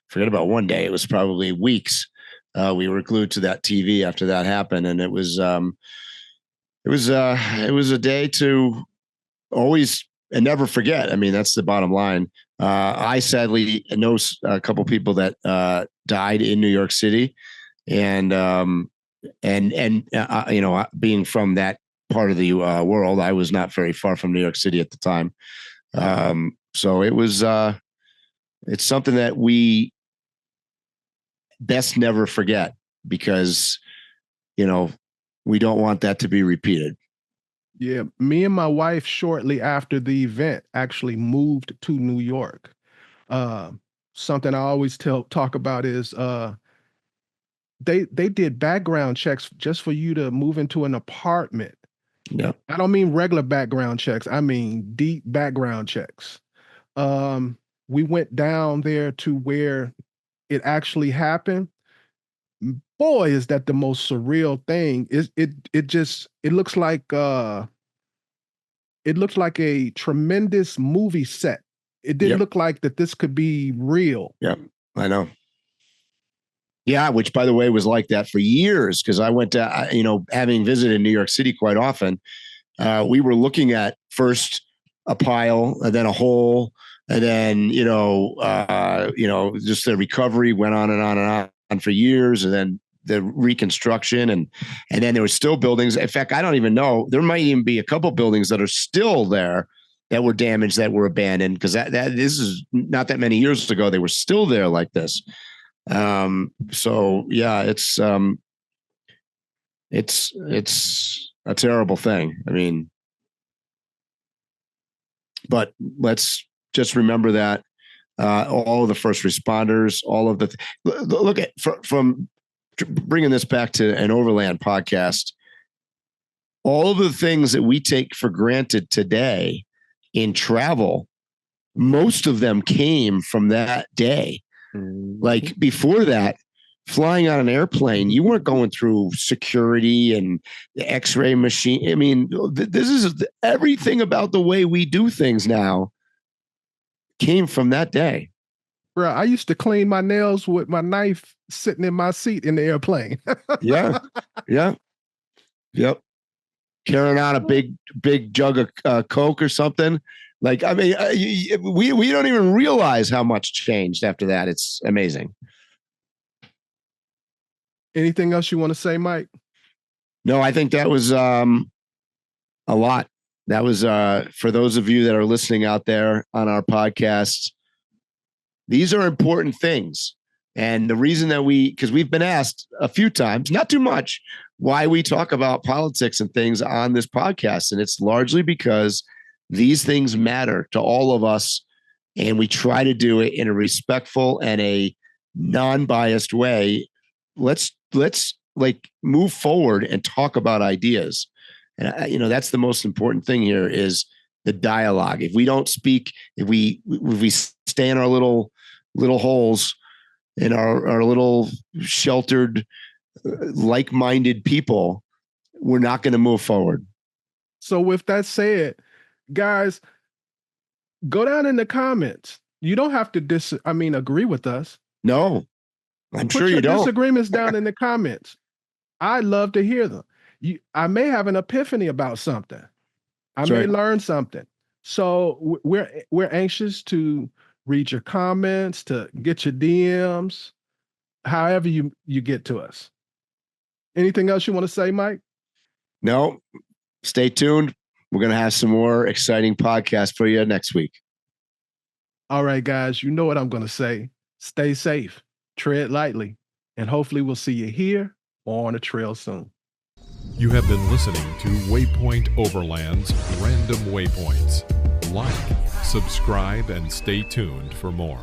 forget about one day. It was probably weeks. We were glued to that TV after that happened, and it was a day to always and never forget. I mean, that's the bottom line. I sadly know a couple people that died in New York City, and you know, being from that part of the world, I was not very far from New York City at the time. So it was it's something that we best never forget, because, you know, we don't want that to be repeated. Yeah, me and my wife shortly after the event actually moved to New York. something I always talk about is they did background checks just for you to move into an apartment. Yeah. I don't mean regular background checks. I mean deep background checks. We went down there to where it actually happened. Boy, is that the most surreal thing. It looks like a tremendous movie set. It didn't look like that this could be real. Yeah, I know. Yeah, which by the way was like that for years, because I went to, having visited New York City quite often, we were looking at first a pile and then a hole, and then, just the recovery went on and on and on for years, and then the reconstruction, and then there were still buildings. In fact, I don't even know, there might even be a couple buildings that are still there that were damaged, that were abandoned, because this is not that many years ago. They were still there like this. So yeah, it's a terrible thing. I mean, but let's just remember that all of the first responders, all of the look at from bringing this back to an Overland podcast, all of the things that we take for granted today in travel, most of them came from that day. Like before that, flying on an airplane, you weren't going through security and the X-ray machine. I mean, this is everything about the way we do things now came from that day. Bro, I used to clean my nails with my knife sitting in my seat in the airplane. Yeah. Yep. Carrying out a big jug of Coke or something. Like, I mean, we don't even realize how much changed after that. It's amazing. Anything else you want to say, Mike? No, I think that was a lot. That was for those of you that are listening out there on our podcast. These are important things. And the reason that because we've been asked a few times, not too much, why we talk about politics and things on this podcast. And it's largely because these things matter to all of us, and we try to do it in a respectful and a non-biased way. Let's like move forward and talk about ideas. And that's the most important thing here is the dialogue. If we don't speak, if we stay in our little holes, in our little sheltered, like-minded people, we're not going to move forward. So with that said, guys, go down in the comments. You don't have to agree with us. No, I'm sure you don't. Disagreements down in the comments. I'd love to hear them. I may have an epiphany about something. I may learn something. So we're anxious to read your comments, to get your DMs, however you get to us. Anything else you want to say, Mike? No. Stay tuned. We're going to have some more exciting podcasts for you next week. All right, guys, you know what I'm going to say. Stay safe, tread lightly, and hopefully we'll see you here or on the trail soon. You have been listening to Waypoint Overland's Random Waypoints. Like, subscribe, and stay tuned for more.